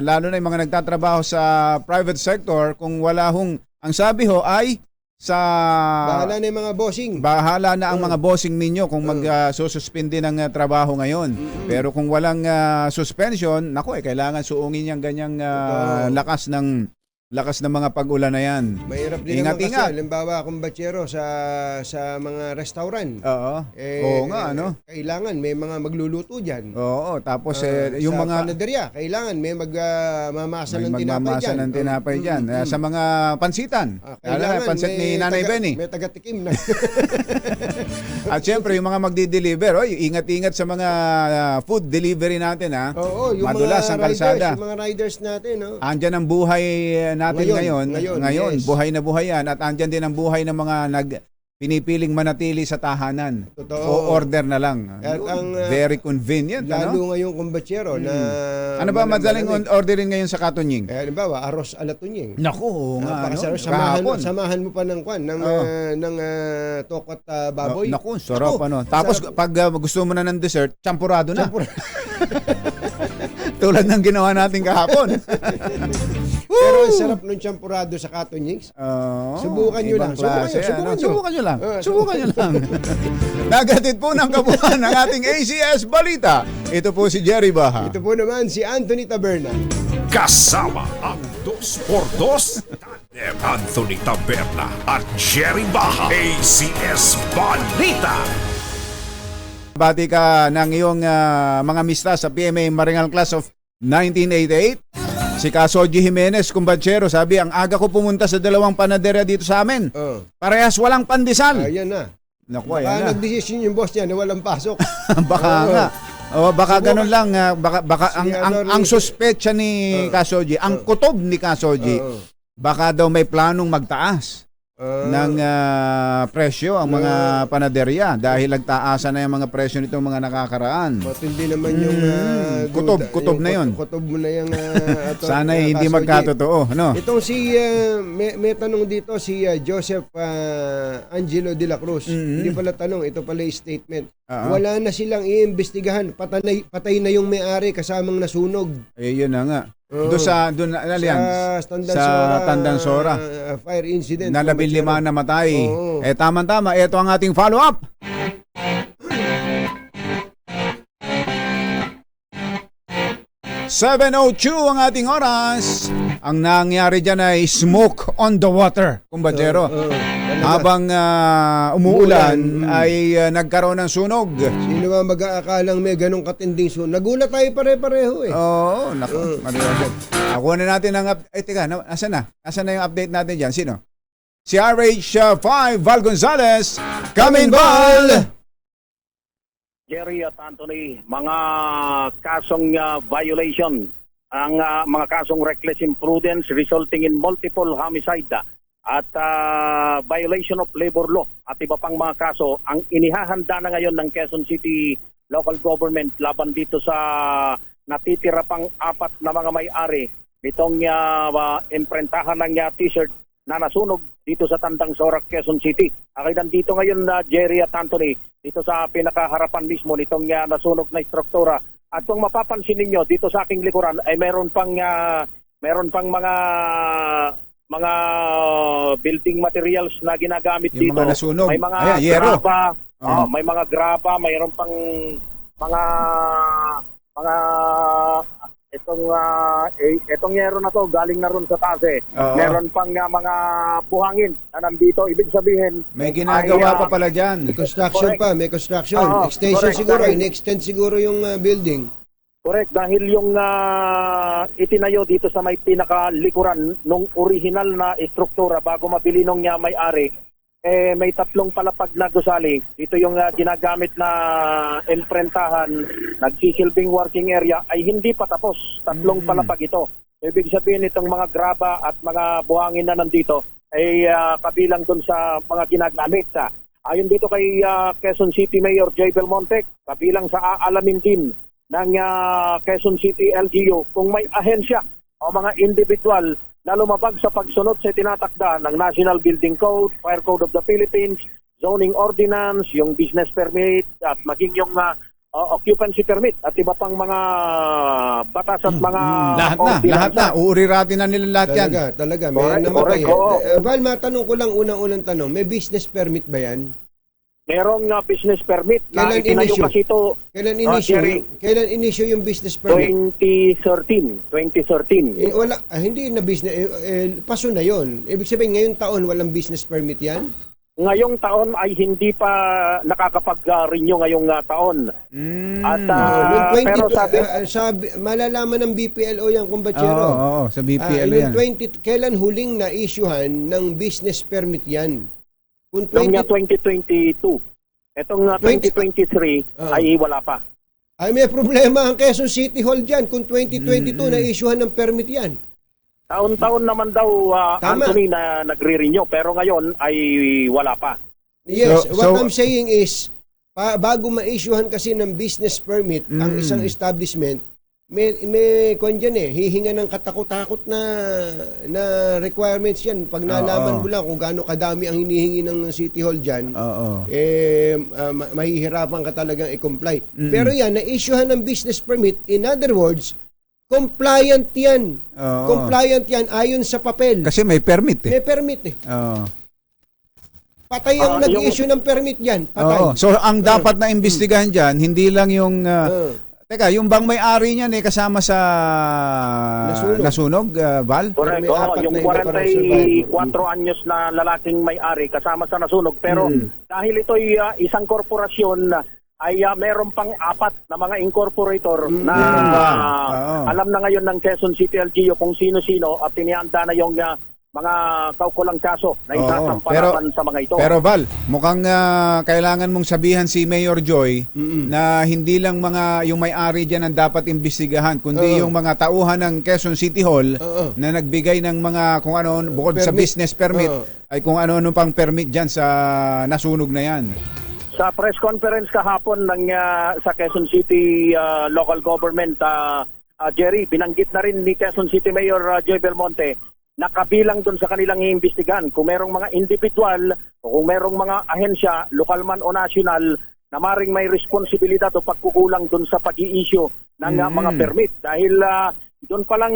lalo na yung mga nagtatrabaho sa private sector, kung wala hong, ang sabi ho ay sa Bahala na yung mga bossing. bahala na ang mga bossing ninyo kung mag-suspende ng trabaho ngayon. Pero kung walang suspension, nako kailangan suungin yung ganyang lakas ng mga pag-ulan na yan. Mahirap din naman kasi, Ingat-ingat. halimbawa akong batsero sa mga restaurant. Oo. Oo nga, ano? Kailangan may mga magluluto dyan. Oo, tapos yung sa mga panaderya, kailangan may magmamasa ng tinapay magmamasa dyan. ng tinapay dyan. Sa mga pansitan. Kailangan Pansit ni Nanay Benny. may taga-tikim na. At syempre, yung mga magdi-deliver, ingat-ingat sa mga food delivery natin, ha? Oo, yung Madulas mga ang kalsada. yung mga riders natin, no? Andyan ang buhay natin Ngayon, ngayon. yes. Buhay na buhay yan. At andyan din ang buhay ng mga pinipiling manatili sa tahanan. Totoo. O order na lang. At Yun, ang, very convenient. Lalo ngayong kumbatsero na... Ano ba madaling orderin ngayon sa Katunying? halimbawa, arroz alatunying. Naku, oo nga. Samahan mo pa ng kwan, ng tokot baboy. Naku, sarap. Tapos pag gusto mo na ng dessert, champurado na. Tulad ng ginawa natin kahapon. Pero ang sarap ng champurado sa Katunyings. Subukan nyo lang. Subukan nyo lang. Subukan nyo lang. Nagatid po ng kabuuan ng ating ACS Balita. Ito po si Jerry Baha. Ito po naman si Anthony Taberna. Kasama ang 2x2 tandem Anthony Taberna at Jerry Baha. ACS Balita. Bati ka ng iyong mga mista sa PMA Maringal Class of 1988. Si Kasoji Jimenez, kumbatsero, sabi, ang aga ko pumunta sa dalawang panaderya dito sa amin. Parehas walang pandesal. Ayan na. Naku, Baka ayan na. nagdesisyon yung boss niya na walang pasok. Baka nga. O baka ganun lang, baka ang suspecha ni Kasoji, ang kutob ni Kasoji, baka daw may planong magtaas ng presyo ang mga panaderya dahil nagtaasan na yung mga presyo nitong mga nakakaraan. Matindi naman yung kutob na yun. Kutob mo na yung Sana hindi magkatotoo, no? Itong si may tanong dito si Joseph Angelo de la Cruz. Hindi pala tanong, ito pala yung statement. Wala na silang iimbestigahan. Patay na yung may-ari kasamang nasunog. Yun na nga. Doon Sa Tandansora. Fire incident. Na 15 namatay. Oo. Tama-tama. Ito ang ating follow-up. "7:02 ang ating oras. Ang nangyari dyan ay smoke on the water, kumbadero. Habang umuulan ay nagkaroon ng sunog. Sino ba mag-aakalang may ganong katinding sunog? Nagulat tayo pare-pareho eh. Oo, naku. Ako na natin ang teka, asan na? Asan na yung update natin dyan? Sino? Si RH5 Val Gonzalez, coming Val! Jerry at Anthony, mga kasong violation, ang mga kasong reckless imprudence resulting in multiple homicide at violation of labor law at iba pang mga kaso ang inihahanda na ngayon ng Quezon City local government laban dito sa natitira pang 4 na mga may-ari nitong imprentahan ng t-shirt na nasunog dito sa Tandang Sorak, Quezon City. Akay nandito ngayon na Jerry at Anthony dito sa pinakaharapan mismo nitong nasunog na struktura. At kung mapapansin ninyo dito sa aking likuran ay meron pang mga building materials na ginagamit Yung dito. mga nasunog. May mga Yero. graba, may mga graba, mayroon pang mga itong yero na to galing na ron sa taas eh. Meron pang mga buhangin na nandito. Ibig sabihin May ginagawa pa pala dyan. May construction pa, may construction. Extension correct. siguro, in-extend siguro yung building. Correct, dahil yung itinayo dito sa may pinakalikuran nung original na istruktura bago mabili nung may-ari, may 3 palapag na gusali. Ito yung ginagamit na imprentahan, nagsisilbing working area ay hindi pa tapos. 3 palapag ito. Ibig sabihin itong mga graba at mga buhangin na nandito ay kabilang dun sa mga ginagamit. Ayon dito kay Quezon City Mayor J. Belmonte, kabilang sa aalamin din ng Quezon City LGU kung may ahensya o mga individual na lumabag sa pagsunod sa tinatakda ng National Building Code, Fire Code of the Philippines, Zoning Ordinance, yung business permit at maging yung occupancy permit at iba pang mga batas at mga Lahat na. Uuriratin na nila lahat yan. Talaga. May Correct, namatay. correct, oo. Val, matanong ko lang unang-unang tanong. May business permit ba yan? Merong business permit na Kailan itinayo inisyu? kasi ito Jerry, Kailan inisyu yung business permit? 2013. Wala, hindi na business, paso na yon. Ibig sabihin, ngayong taon walang business permit yan? Ngayong taon ay hindi pa nakakapag-renew ngayong taon. At Noong 20 pero sabi, malalaman ng BPLO yan, kumbachero. Oo, sa BPLO yan. Kailan huling na-issuehan ng business permit yan? Kung noong 2022. Itong 2023 ay wala pa. Ay, may problema ang Quezon City Hall dyan. Kung 2022 na-issuehan ng permit yan. Taon-taon naman daw, Tama. Anthony, na nagre-renew. Pero ngayon ay wala pa. Yes, So- what so- I'm saying is, bago ma-issuehan kasi ng business permit ang isang establishment, may kwan dyan hihinga ng katakot-takot na requirements yan. Pag nalaman mo lang kung gaano kadami ang hinihingi ng City Hall dyan, Oo. mahihirapan ka talagang i-comply. Pero yan, na-issuehan ng business permit, in other words, compliant yan. Oo. Compliant yan ayon sa papel. Kasi may permit eh. May permit Oo. Patay ang nag-issue ng permit yan. Patay. Oo. So ang dapat na imbestigahan diyan hindi lang yung teka, yung bang may-ari niyan kasama sa nasunog, Val? Correct. May Oo, apat yung na iba pa raw survivor. 44 anyos na lalaking may-ari kasama sa nasunog. Pero dahil ito'y isang korporasyon, ay meron pang 4 na mga incorporator na alam na ngayon ng Quezon City LGU kung sino-sino at tinihanda na yung mga kaukulang kaso na isasampalaban sa mga ito. Pero Val, mukhang kailangan mong sabihan si Mayor Joy na hindi lang yung may-ari diyan ang dapat imbestigahan, kundi yung mga tauhan ng Quezon City Hall na nagbigay ng mga kung ano bukod sa business permit ay kung ano pang permit diyan sa nasunog na yan. Sa press conference kahapon ng sa Quezon City local government, Jerry, binanggit na rin ni Quezon City Mayor Joy Belmonte nakabilang doon sa kanilang iimbestigahan kung merong mga individual o kung merong mga ahensya, lokal man o national, na maring may responsibilidad o pagkukulang doon sa pag-i-issue ng mga permit. Dahil doon pa lang,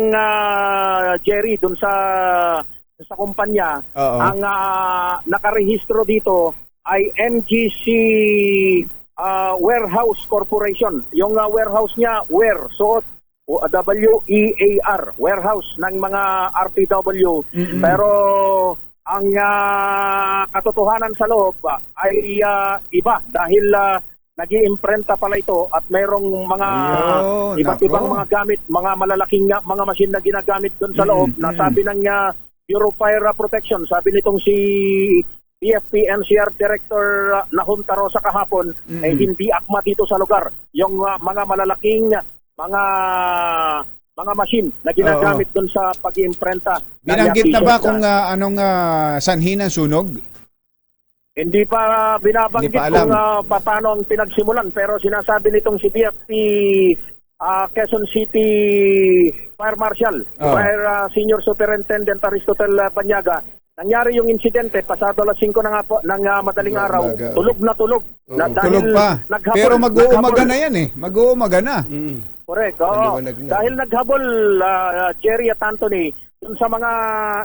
Jerry, doon sa kumpanya, ang nakarehistro dito ay NGC Warehouse Corporation. Yung warehouse niya, WEAR, warehouse ng mga RPW. Pero ang katotohanan sa loob ay iba dahil nag-iimprenta pala ito at mayroong mga iba't ibang mga gamit, mga malalaking mga machine na ginagamit doon sa loob. Nasabi ng Bureau of Fire Protection, sabi nitong si BFP NCR Director Nahum Tarosa kahapon, ay hindi akma dito sa lugar yung mga malalaking mga machine na ginagamit doon sa pag-iimprenta. Binanggit na ba kung anong sanhi ng sunog? Hindi pa binabanggit kung paano ang pinagsimulan, pero sinasabi nitong si BFP Quezon City Fire Marshal, Fire Senior Superintendent Aristotel Panyaga, nangyari yung insidente pasado alas 5 ng madaling araw, tulog na tulog. Tulog pa. Pero mag-uumaga na yan mag-uumaga na. Correct. Dahil naghabol, Jerry at Anthony, dun sa mga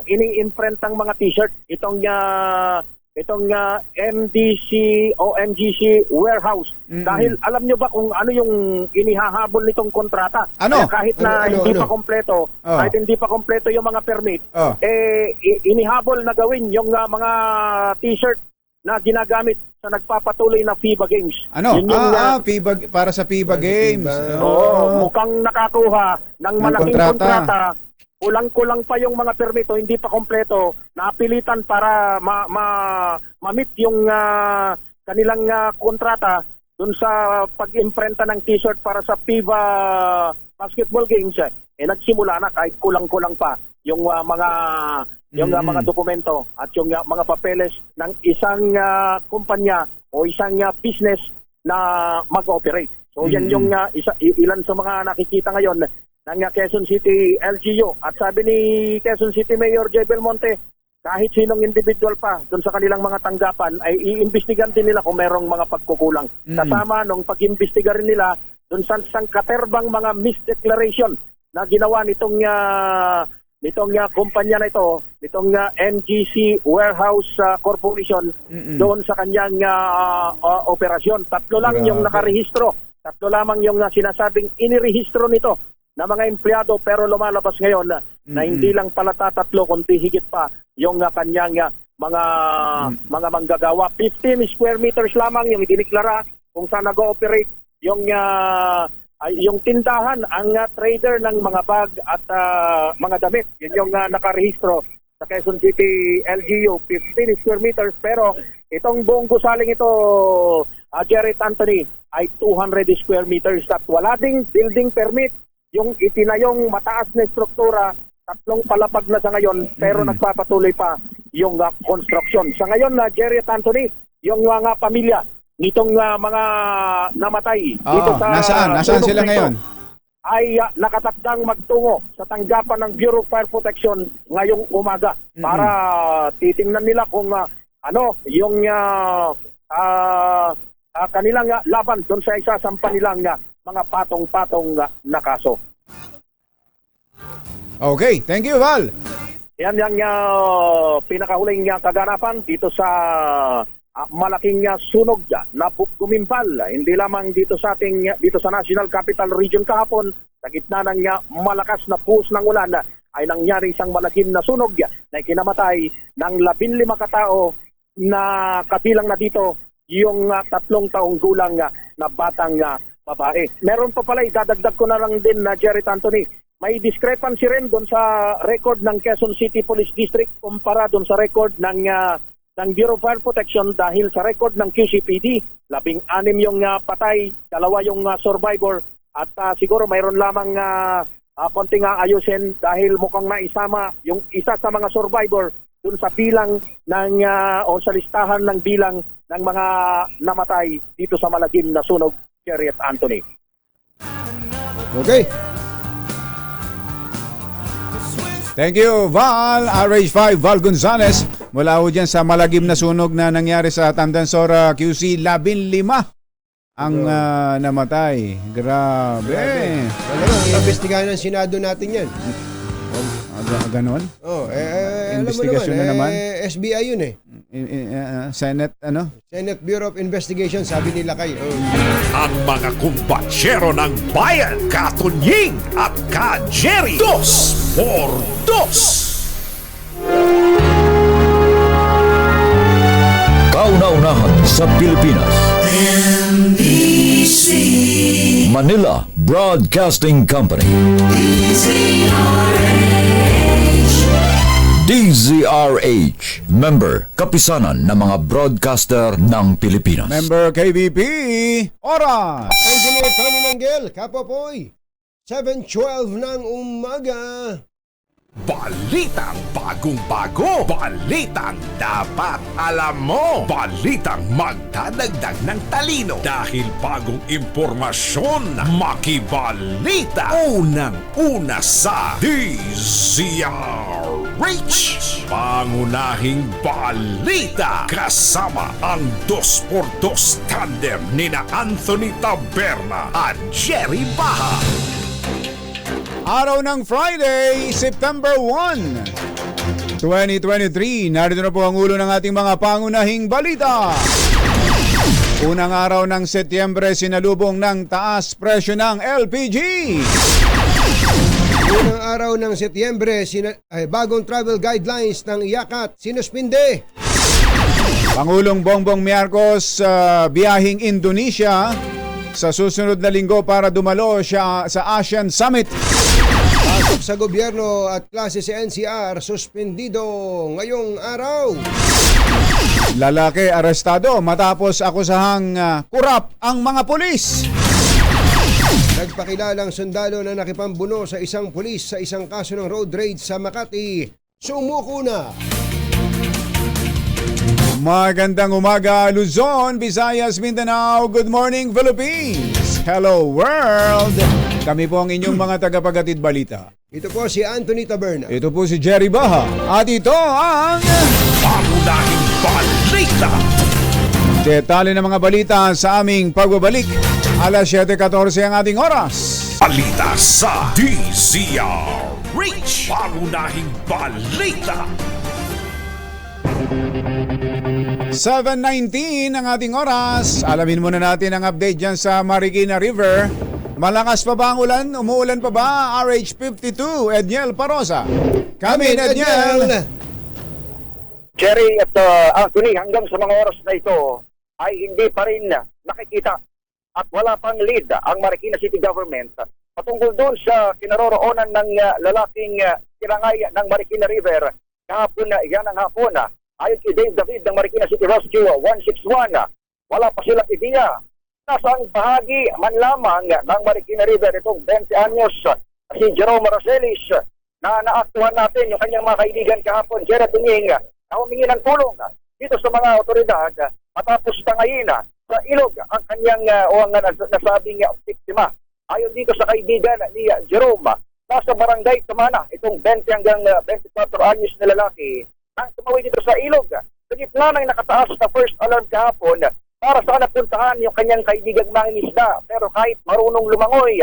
ini-imprentang mga t-shirt, itong MDC o MGC warehouse. Dahil alam nyo ba kung ano yung inihahabol nitong kontrata? Ano? Kahit na hindi pa kompleto yung mga permit, inihabol na gawin yung mga t-shirt na ginagamit sa nagpapatuloy na FIBA Games. Ano? FIBA, para sa FIBA Games. Mukhang nakakuha ng malaking kontrata. Kulang-kulang pa yung mga permito, hindi pa kompleto. Napilitan para ma-meet yung kanilang kontrata dun sa pag-imprenta ng t-shirt para sa FIBA Basketball Games. Nagsimula na kahit kulang-kulang pa yung mga dokumento at yung mga papeles ng isang kumpanya o isang business na mag-operate. So yan yung ilan sa mga nakikita ngayon ng Quezon City LGU. At sabi ni Quezon City Mayor Joy Belmonte, kahit sinong individual pa doon sa kanilang mga tanggapan ay iimbestigan din nila kung merong mga pagkukulang. Kasama nung pag-imbestiga rin nila doon sa sangkaterbang mga misdeclaration na ginawa nitong kumpanya na ito, nitong NGC Warehouse Corporation doon sa kanyang operasyon. 3 lang yung nakarehistro. 3 lamang yung sinasabing inirehistro nito na mga empleyado, pero lumalabas ngayon na hindi lang pala 3 kundi higit pa yung kanyang mga manggagawa. 15 square meters lamang yung idineklara kung saan nag-ooperate yung tindahan, ang trader ng mga bag at mga damit. Yun yung nakarehistro sa Quezon City LGU, 15 square meters. Pero itong buong gusaling ito, Jerry Anthony, ay 200 square meters at wala ding building permit. Yung itinayong mataas na struktura, 3 palapag na sa ngayon, pero nagpapatuloy pa yung construction. Sa ngayon, Jerry at Anthony, yung mga pamilya nitong mga namatay dito sa nasaan sila ngayon? Ay nakatakdang magtungo sa tanggapan ng Bureau of Fire Protection ngayong umaga para titingnan nila kung yung kanilang laban doon sa isasampa nilang mga patong-patong na kaso. Okay, thank you, Val. Yan yung pinakahuling kaganapan dito sa malaking sunog na gumimbal. Hindi lamang dito sa National Capital Region kahapon, sa gitna ng malakas na puhos ng ulan ay nangyari isang malagim na sunog na kinamatay ng 15 katao na kabilang na dito yung 3 taong gulang na batang babae. Meron pa pala, idadagdag ko na lang din na Jerry Anthony, may discrepancy rin doon sa record ng Quezon City Police District kumpara doon sa record ng Bureau of Fire Protection, dahil sa record ng QCPD, 16 yung patay, 2 yung survivor, at siguro mayroon lamang konting ayusin dahil mukhang naisama yung isa sa mga survivor dun sa bilang ng o sa listahan ng bilang ng mga namatay dito sa malagim na sunog, Jerry at Anthony. Okay. Thank you, Val. RH5, Val Gonzales. Mula ho dyan sa malagim na sunog na nangyari sa Tandansora QC, 15 ang namatay. Grabe. Talagang iimbestigahan ng Senado natin yan. Ganon? Investigation na naman. SBI yun eh. Senate, Senate Bureau of Investigation, sabi nila kayo. Ang mga kumbatsero ng bayan, Katunying at Ka-Jerry. 2 por 2. Kauna-unahan sa Pilipinas. NBC Manila Broadcasting Company. DZRH, member kapisanan ng mga broadcaster ng Pilipinas. Member KBP, oras! Engineer Tony Nanggel, Kapopoy, 7:12 ng umaga. Balitang bagong-bago, balitang dapat alam mo, balitang magdadagdag ng talino dahil bagong impormasyon, makibalita, unang-una sa DZRH. Pangunahing balita kasama ang 2x2 tandem nina Anthony Taberna at Jerry Baha. Araw ng Friday, September 1, 2023. Narito na po ang ulo ng ating mga pangunahing balita. Unang araw ng Setyembre, sinalubong ng taas presyo ng LPG. Unang araw ng Setyembre, bagong travel guidelines ng IACAT sinuspinde. Pangulong Bongbong Marcos biyahing Indonesia sa susunod na linggo para dumalo siya sa ASEAN Summit. Pasok sa gobyerno at klase si NCR suspendido ngayong araw. Lalaki arestado matapos akusahang kurap ang mga pulis. Nagpakilalang sundalo na nakipambuno sa isang pulis sa isang kaso ng road rage sa Makati, sumuko na. Magandang umaga Luzon, Visayas, Mindanao. Good morning Philippines. Hello world. Kami po ang inyong mga tagapaghatid balita. Ito po si Anthony Taberna. Ito po si Jerry Baha. At ito ang Pangunahing balita. detalye ng mga balita sa aming pagbabalik. Alas 7:14 ang ating oras. Balita sa DZRH. Pangunahing balita. 7:19 ang ating oras. Alamin muna natin ang update dyan sa Marikina River. Malakas pa ba ang ulan? Umuulan pa ba? RH52, Edniel Parosa. Kami, Edniel. Jerry at Anthony, hanggang sa mga oras na ito ay hindi pa rin nakikita at wala pang lead ang Marikina City Government patungkol doon sa kinaroroonan ng lalaking tinangay ng Marikina River kahapon yan ang hapon. Ayon kay Dave David ng Marikina City Rescue 161, wala pa silang ideya nasaan bahagi man lamang ng Marikina River itong 20 anyos si Jerome Roselis na naaktuhan natin yung kanyang mga kaibigan kahapon, Jared Tunying, na humingi ng tulong dito sa mga otoridad matapos tangayin sa ilog ang kanyang o ang nasabing biktima. Ayon dito sa kaibigan ni Jerome, nasa barangay Tamana itong 20 hanggang 24 anyos na lalaki ang tumawid dito sa ilog sa gitna ng nakataas na first alarm kahapon para saan napuntahan yung kanyang kaibigang mangingisda. Pero kahit marunong lumangoy,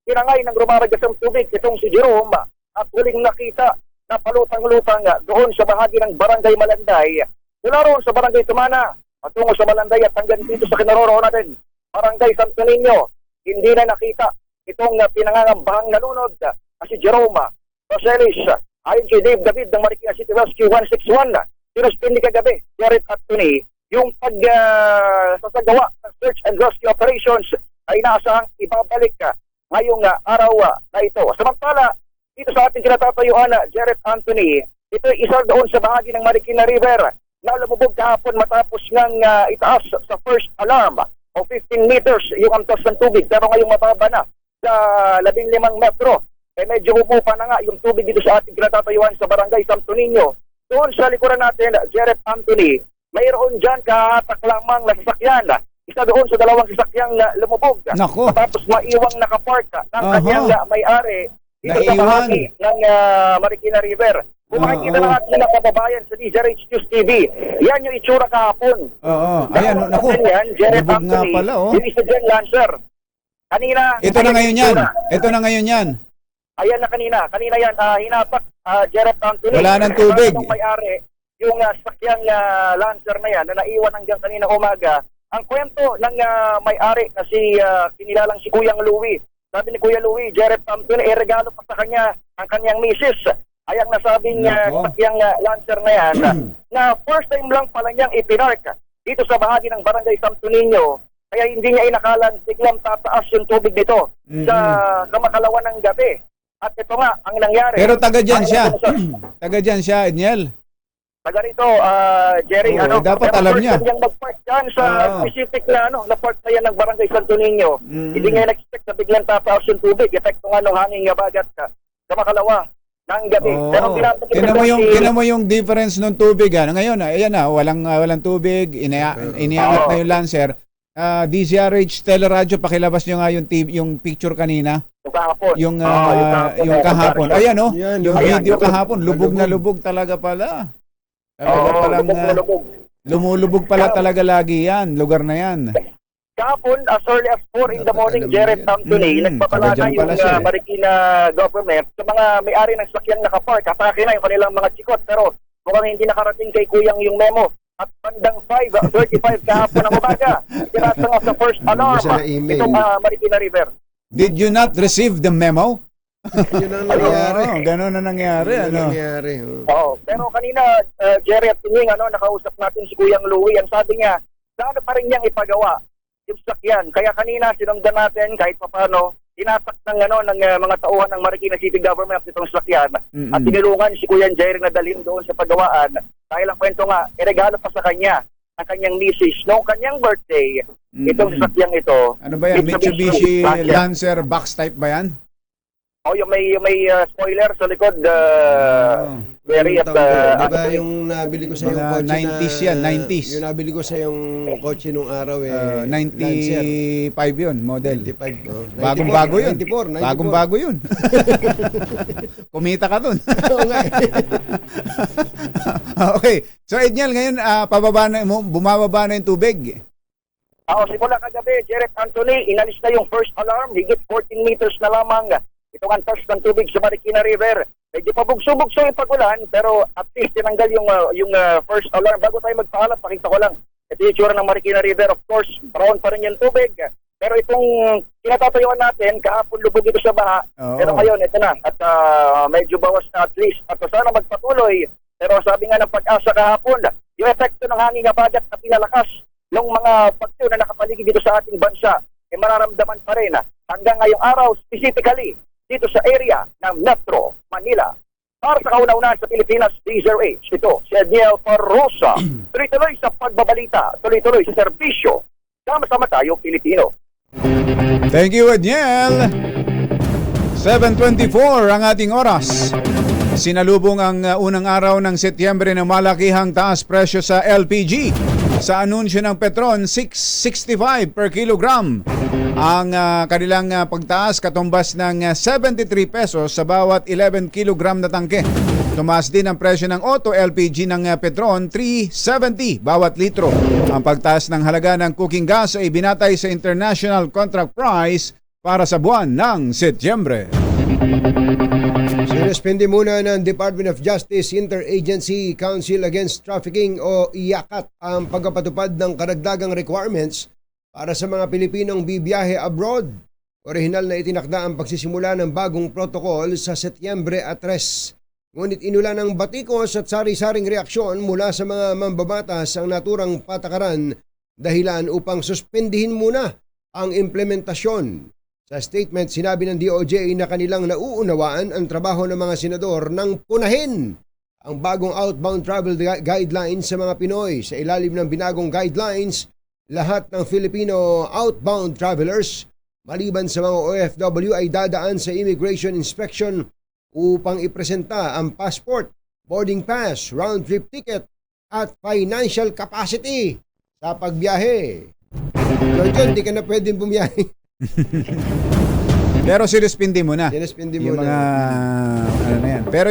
tinangay ng rumaragas ang tubig itong si Jerome at huling nakita na palutang-lutang doon sa bahagi ng Barangay Malanday. Mula roon sa Barangay Tumana, patungo sa Malanday at hanggang dito sa kinaroroon natin, Barangay Santo Niño, hindi na nakita itong pinangangambahang nalunod na si Jerome Roselis. Ayon kay Dave David ng Marikina City Rescue 161, sinuspindi kagabi, Jared at Tony, yung pagsasagawa ng search and rescue operations ay inaasahang ibabalik ngayong araw na ito. Samantala, dito sa ating kinatatayuan, Jared Anthony, ito ay isa doon sa bahagi ng Marikina River na lumubog kahapon matapos ngang itaas sa first alarm o 15 meters yung amtas ng tubig. Pero ngayong mababa na sa 15 metro, medyo humupa na nga yung tubig dito sa ating kinatatayuan sa Barangay Santo Niño. Doon sa likuran natin, Jared Anthony, mayroon dyan kahatak lamang na sasakyan. Isa doon sa dalawang sasakyang lumubog. Nako. Tapos maiwang nakapark ng kanyang may-ari dito sa bahagi ng Marikina River. Kung makikita ng ating mga kababayan sa DZRH News TV, yan yung itsura kahapon. Oo. Ayan, naku. Jared Lubog nga Anthony, pala, oh. yung isa dyan, Lancer. Kanina. Ito na ngayon yan. Ito na ngayon yan. Ayan na kanina. Kanina yan, hinapak Jared Anthony. Wala ng tubig. Ang may-ari, yung sakyang Lancer na yan na naiwan hanggang kanina umaga. Ang kwento ng may-ari na si kinilalang si Kuyang Louie. Sabi ni Kuya Louie, Jared Anthony, regalo pa sa kanya ang kanyang misis. Ay ang nasabing sakyang Lancer na yan na first time lang pala niyang ipinark dito sa bahagi ng Barangay Santo Niño. Kaya hindi niya inakalan biglang tataas yung tubig dito sa kamakalawan ng gabi. At ito nga ang nangyari. Pero taga dyan siya. Taga dyan siya, Edniel. Taga rito, Jerry, dapat alam niya. Pero mag-park yan sa specific na park na yan ng Barangay Santo Niño. Hindi nga in-expect na biglang tataas yung tubig. Epekto nga ng hanging bagat sa makalawa ng gabi. Pero Tinan mo yung difference ng tubig. Ngayon, ayan na, walang tubig. Iniangat na yung Lancer. DZRH Teleradyo, pakilabas nyo nga yung picture kanina. Yung kahapon. Ayan, oh. Yung video kahapon. Lubog na lubog talaga pala. Lumulubog pala talaga lagi yan. Lugar na yan. Kahapon, as early as 4 in the morning, Jared Anthony, nagpapalala yung Marikina government sa mga may-ari ng sakyang nakapark. Atake na yung kanilang mga chikot. Pero mukhang hindi nakarating kay Kuyang yung memo. At bandang 5:35 kahapon ng umaga, tinasa nga sa first alarm itong Marikina River. Did you not receive the memo? Yun ang nangyari. Ganun na nangyari. Pero kanina, Jerry at Tunying, nakausap natin si Kuyang Louie. Ang sabi niya, paano pa rin niyang ipagawa yung sakyan. Kaya kanina, sinundan natin kahit paano, tinatak ng mga tauhan ng Marikina City Government itong sakyan. At tinulungan si Kuya Jerry na dalhin doon sa pagawaan. Dahil ang kwento nga, iregalo pa sa kanya ang kanyang misis noong kanyang birthday. Itong sakyang ito. Ano ba yan? Mitsubishi Lancer box type ba yan? yung may spoiler sa likod, Jerry at Di ba yung nabili ko sa yung Mga kotse 90s yan, 90s. Yung nabili ko sa yung kotse nung araw 95 yun, model. 95. Oh. Bagong-bago yun. 94. Bagong-bago yun. Kumita ka dun. Oo nga. Okay. So, Edniel, ngayon, bumababa na yung tubig. Simula kagabi, Jared Anthony, inalis na yung first alarm, higit 14 meters na lamang itong antas ng tubig sa Marikina River. Medyo pabugso-bugso yung pag-ulan, pero at least tinanggal yung first alarm. Bago tayo magpaalam, pakita ko lang. Ito yung tsura ng Marikina River. Of course, brown pa rin yung tubig. Pero itong kinatatayuan natin, kahapon lubog ito sa baha. Oo. Pero ngayon, ito na. At medyo bawas na at least. At sana magpatuloy. Pero sabi nga ng Pag-asa kahapon, yung epekto ng hangin na bagat at pinalakas ng mga bagyo na nakapaligid dito sa ating bansa, mararamdaman pa rin hanggang ngayong araw, specifically dito sa area ng Metro Manila. Para sa kauna-unahan sa Pilipinas, DZRH, ito si Edniel Parrosa. Tuloy-tuloy sa pagbabalita, tuloy-tuloy sa serbisyo. Sama-sama tayo, Pilipino. Thank you, Edniel. 7:24 ang ating oras. Sinalubong ang unang araw ng Setyembre ng malakihang taas presyo sa LPG. Sa anunsyo ng Petron, 665 per kilogram ang kanilang pagtaas, katumbas ng 73 pesos sa bawat 11 kilogram na tangke. Tumaas din ang presyo ng auto LPG ng Petron, 370 bawat litro. Ang pagtaas ng halaga ng cooking gas ay binatay sa international contract price para sa buwan ng Setyembre. Sinuspende muna ng Department of Justice Interagency Council Against Trafficking o IACAT ang pagpapatupad ng karagdagang requirements para sa mga Pilipinong bibiyahe abroad. Orihinal na itinakda ang pagsisimula ng bagong protocol sa Setyembre 3. Ngunit inulan ng batikos at sari-saring reaksyon mula sa mga mambabatas ang naturang patakaran dahilan upang suspendihin muna ang implementasyon. Sa statement, sinabi ng DOJ na kanilang nauunawaan ang trabaho ng mga senador nang punahin ang bagong outbound travel guidelines sa mga Pinoy. Sa ilalim ng binagong guidelines, lahat ng Filipino outbound travelers, maliban sa mga OFW, ay dadaan sa immigration inspection upang ipresenta ang passport, boarding pass, round-trip ticket at financial capacity sa pagbiyahe. John, di ka na pwedeng bumiyahe. Pero sinuspindi mo na. Sinuspindi mo yung mga, ano na yan. Pero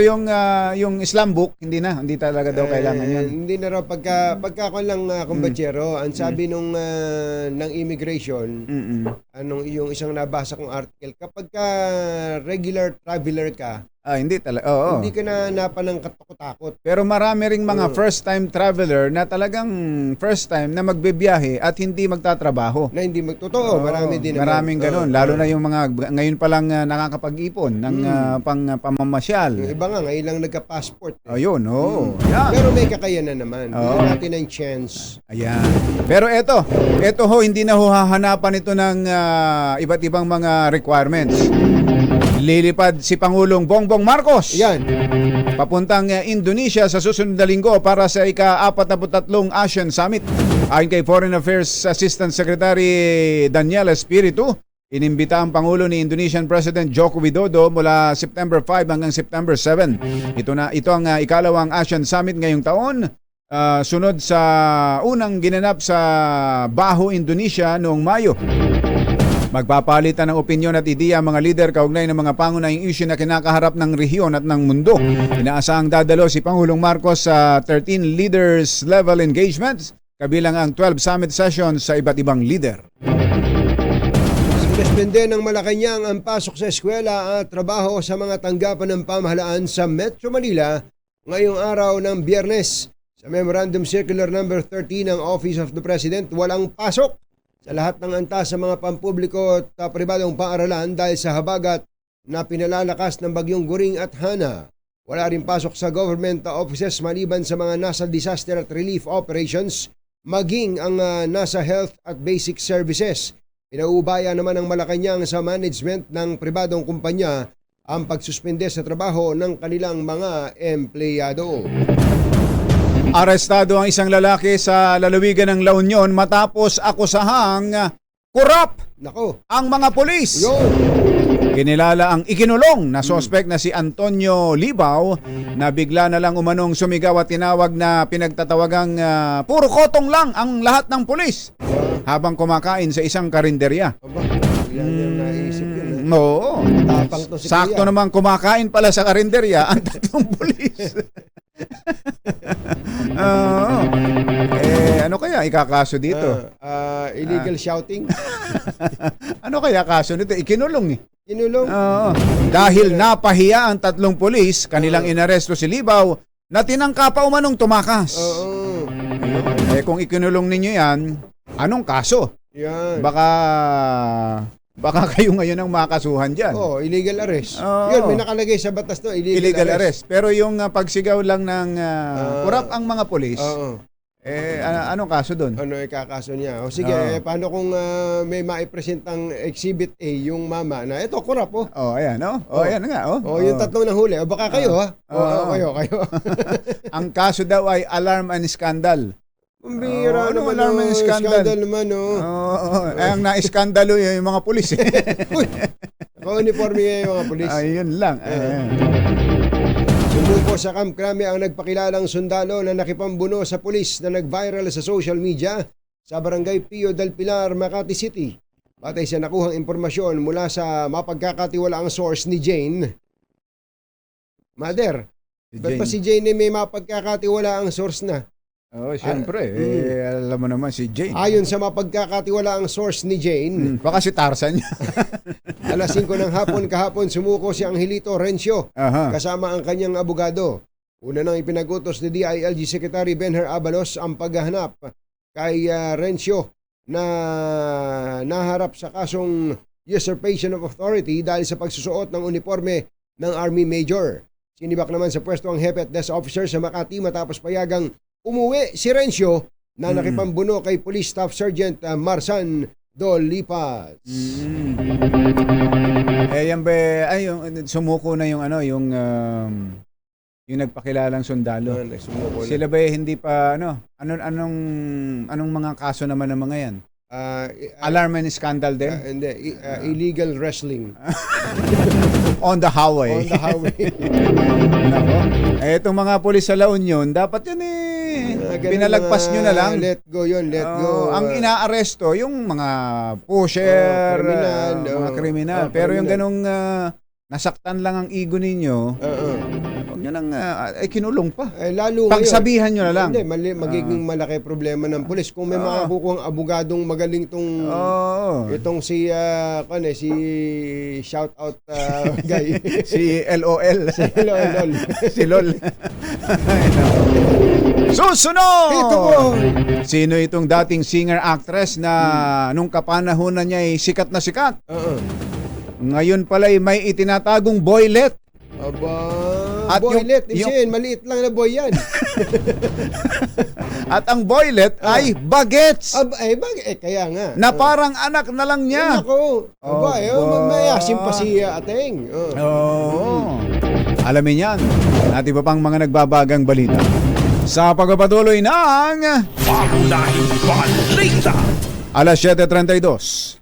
yung Islam book, hindi talaga daw kailangan yun. Hindi na raw pagka lang kumbatsero, ang sabi ng immigration, yung isang nabasa kong article, kapag ka regular traveler ka, hindi talaga. Oo. hindi ka na napanang katakot-takot. Pero marami ring mga first-time traveler na talagang first time na magbibiyahe at hindi magtatrabaho. Na hindi magtotoo, marami din naman. Maraming ganun. Lalo na yung mga ngayon pa lang nakakapag-ipon ng pamamasyal. Yung iba nga, ngayon lang nagka-passport. Ayun, oo. Yan. Pero may kakayanan naman. Bigyan natin ang chance. Ayan. Pero eto ho, hindi na ho hahanapan ito ng iba't ibang mga requirements. Lilipad si Pangulong Bongbong Marcos. Yan. Papuntang Indonesia sa susunod na linggo para sa ika-43 ASEAN Summit. Ayon kay Foreign Affairs Assistant Secretary Daniel Espiritu, inimbita ang Pangulo ni Indonesian President Joko Widodo mula September 5 hanggang September 7. Ito ang ikalawang ASEAN Summit ngayong taon. Sunod sa unang ginanap sa Baho, Indonesia noong Mayo. Magpapalitan ng opinyon at ideya ang mga lider kaugnay ng mga pangunahing issue na kinakaharap ng rehiyon at ng mundo. Inaasahang dadalo si Pangulong Marcos sa 13 leaders level engagements, kabilang ang 12 summit sessions sa iba't ibang lider. Sinuspende ng Malacanang ang pasok sa eskwela at trabaho sa mga tanggapan ng pamahalaan sa Metro Manila ngayong araw ng Biyernes. Sa Memorandum Circular No. 13 ng Office of the President, walang pasok sa lahat ng antas sa mga pampubliko at pribadong paaralan dahil sa habagat na pinalalakas ng bagyong Guring at Hana. Wala rin pasok sa government offices maliban sa mga nasa disaster at relief operations, maging ang nasa health at basic services. Pinaubaya naman ng Malacanang sa management ng pribadong kumpanya ang pagsuspende sa trabaho ng kanilang mga empleyado. Arestado ang isang lalaki sa lalawigan ng La Union matapos akusahang kurap Nako. ang mga pulis. Yun. Kinilala ang ikinulong na sospek na si Antonio Libao na bigla na lang umanong sumigaw at tinawag na pinagtatawagang puro kotong lang ang lahat ng pulis habang kumakain sa isang karinderya. Aba, bigla niya naisip yun. Oo. Tapang to si Sakto Kuya. naman kumakain pala sa karinderya ang tatlong pulis. Oo. Ano kaya ikakaso dito? Illegal shouting. Ano kaya kaso nito? Ikinulong eh. Kinulong. Oo. Dahil napahiya ang tatlong pulis, kanilang inaresto si Libao na tinangka pa umanong tumakas. Oo. Kung ikinulong ninyo yan, anong kaso? Yan. Baka kayo ngayon ang makasuhan dyan. Oh, illegal arrest. Oo. Yun, may nakalagay sa batas to, Illegal arrest. Pero yung pagsigaw lang ng kurap ang mga pulis, Oo. anong kaso doon? Ano ikakaso niya? O sige, Oo. paano kung may maipresentang Exhibit A yung mama na ito, kurap oh. Oh, ayan, no? Oh. Ayan nga, oh. O, yung tatlong nahuli. O, baka kayo, ha? Kayo. Ang kaso daw ay alarm and scandal. Ang bihira ano, naman, alarm and scandal? Scandal naman, oh. Ang na-skandalo yung mga pulis. Uy, naka-uniforme nga yung mga pulis. Ayun lang. Sumuko sa Camp Crame ang nagpakilalang sundalo na nakipambuno sa pulis na nag-viral sa social media sa Barangay Pio del Pilar, Makati City. Batay sa nakuhang impormasyon mula sa mapagkakatiwalaang source ni Jane. Mother, ba't pa si Jane may mapagkakatiwalaang source na? Oh, siyempre. Alam mo naman si Jane. Ayon sa mapagkakatiwalaang source ni Jane, Baka si Tarzan niya. alas 5 ng hapon kahapon sumuko si Angelito Rencio Aha. kasama ang kanyang abogado. Una nang ipinagutos ni DILG Secretary Benher Abalos ang paghahanap kay Rencio na naharap sa kasong usurpation of authority dahil sa pagsusuot ng uniforme ng Army Major. Sinibak naman sa pwesto ang Hepe at Desk Officer sa Makati matapos payagang umuwi si Rencio na nakipambuno kay Police Staff Sergeant Marsan Dolipas. Yan ba, yung sumuko na yung yung nagpakilalang sundalo. Sumuko na. Sila ba hindi pa anong mga kaso naman ng mga yan? Alarm and scandal din? Hindi, illegal wrestling On the highway. on the highway. Nako. Itong mga pulis sa La Union, dapat yan pinalagpas nyo na lang. Let go yun, let go. Ang inaaresto, yung mga pusher, kriminal, mga kriminal. Pero yung ganong nasaktan lang ang ego ninyo, huwag nyo nang, kinulong pa. Lalo Pagsabihan nyo na lang. Hindi, magiging malaki problema ng pulis. Kung may makakukuhang abogadong magaling itong si shout out guy. Si LOL. LOL. Si LOL. Susunod! Ito po. Sino itong dating singer-actress na nung kapanahunan niya ay sikat na sikat? Ngayon pala ay may itinatagong boylet. Aba, At boylet. yung- Maliit lang na boy yan. At ang boylet ay bagets Kaya nga. na parang anak na lang niya. Ako. Aba, mayasim pa si Ateng. Oo. Alamin yan. At iba pang mga nagbabagang balita. Sa pagpapatuloy ng Pangunahing balita. alas 7:32.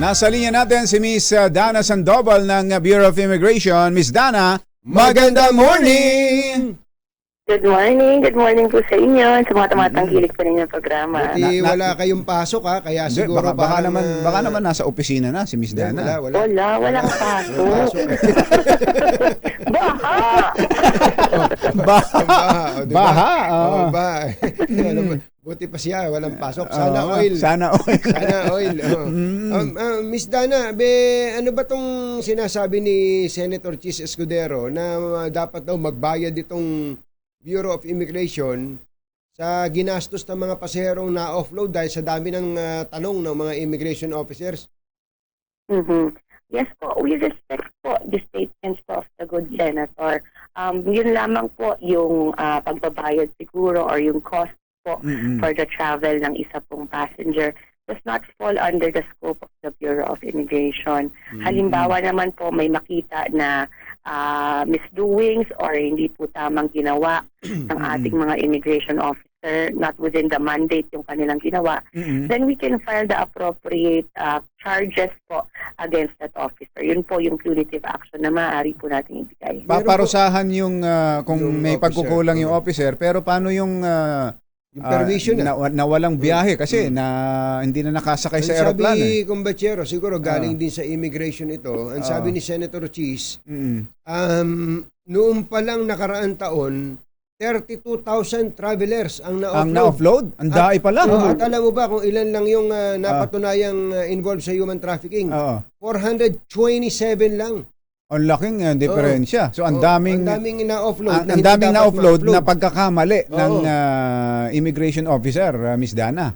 Nasa linya natin si Miss Dana Sandoval ng Bureau of Immigration. Miss Dana, magandang morning! Good morning po sa inyo, sa mga tumatangkilik po ninyo programa. Buti wala kayong pasok kaya siguro baka parang, naman nasa opisina na si Miss Dana. Walang pasok. Baha. Baha. Buti pa siya, walang pasok. Sana oil. Sana oil. Sana oil. Miss Dana, ano ba tong sinasabi ni Senator Chis Escudero na dapat daw magbayad itong Bureau of Immigration sa ginastos ng mga pasaherong na-offload dahil sa dami ng tanong ng mga immigration officers? Yes po, we respect po the statements po of the good senator. Yun lamang po yung pagbabayad siguro or yung cost po for the travel ng isa pong passenger does not fall under the scope of the Bureau of Immigration. Halimbawa naman po may makita na misdoings or hindi po tamang ginawa ng ating mga immigration officers officer, not within the mandate yung kanilang ginawa, then we can file the appropriate charges po against that officer. Yun po yung punitive action na maaari po natin ibigay. Paparusahan yung kung Yung may officer, pagkukulang yung officer, pero paano yung Yung permission na walang biyahe kasi na hindi na nakasakay sa aeroplano. Sabi Kumbachero, siguro galing din sa immigration ito. Ang sabi ni Senator Cheese, noong pa lang nakaraang taon, 32,000 travelers ang na-offload. Ang na-offload? Ang dahi pala. At alam mo ba kung ilan lang yung napatunayang involved sa human trafficking? 427 lang. Ang laking diferensya. So ang daming na-offload. ang daming na-offload na pagkakamali ng immigration officer, Miss Dana.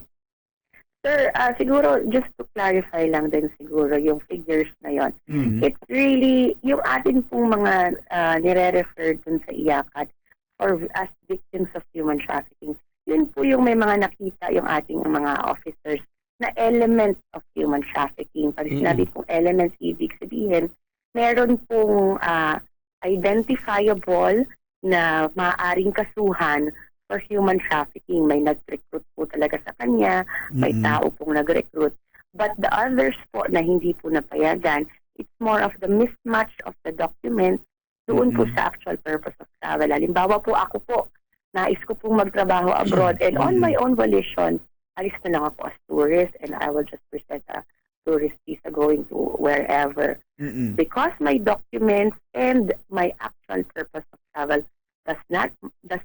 Sir, siguro just to clarify lang din siguro yung figures na yon. It's really yung atin pong mga nire-refer dun sa IACAT or as victims of human trafficking. Yun po yung may mga nakita yung ating mga officers na elements of human trafficking. Pag sinabi pong elements, ibig sabihin meron pong identifiable na maaaring kasuhan for human trafficking. May nag-recruit po talaga sa kanya, may tao pong nag-recruit. But the others po na hindi po napayagan, it's more of the mismatch of the document doon po sa actual purpose of travel. Halimbawa po ako po, nais ko pong magtrabaho abroad and on my own volition, alis na lang ako as tourist and I will just present a tourist visa going to wherever. Because my documents and my actual purpose of travel does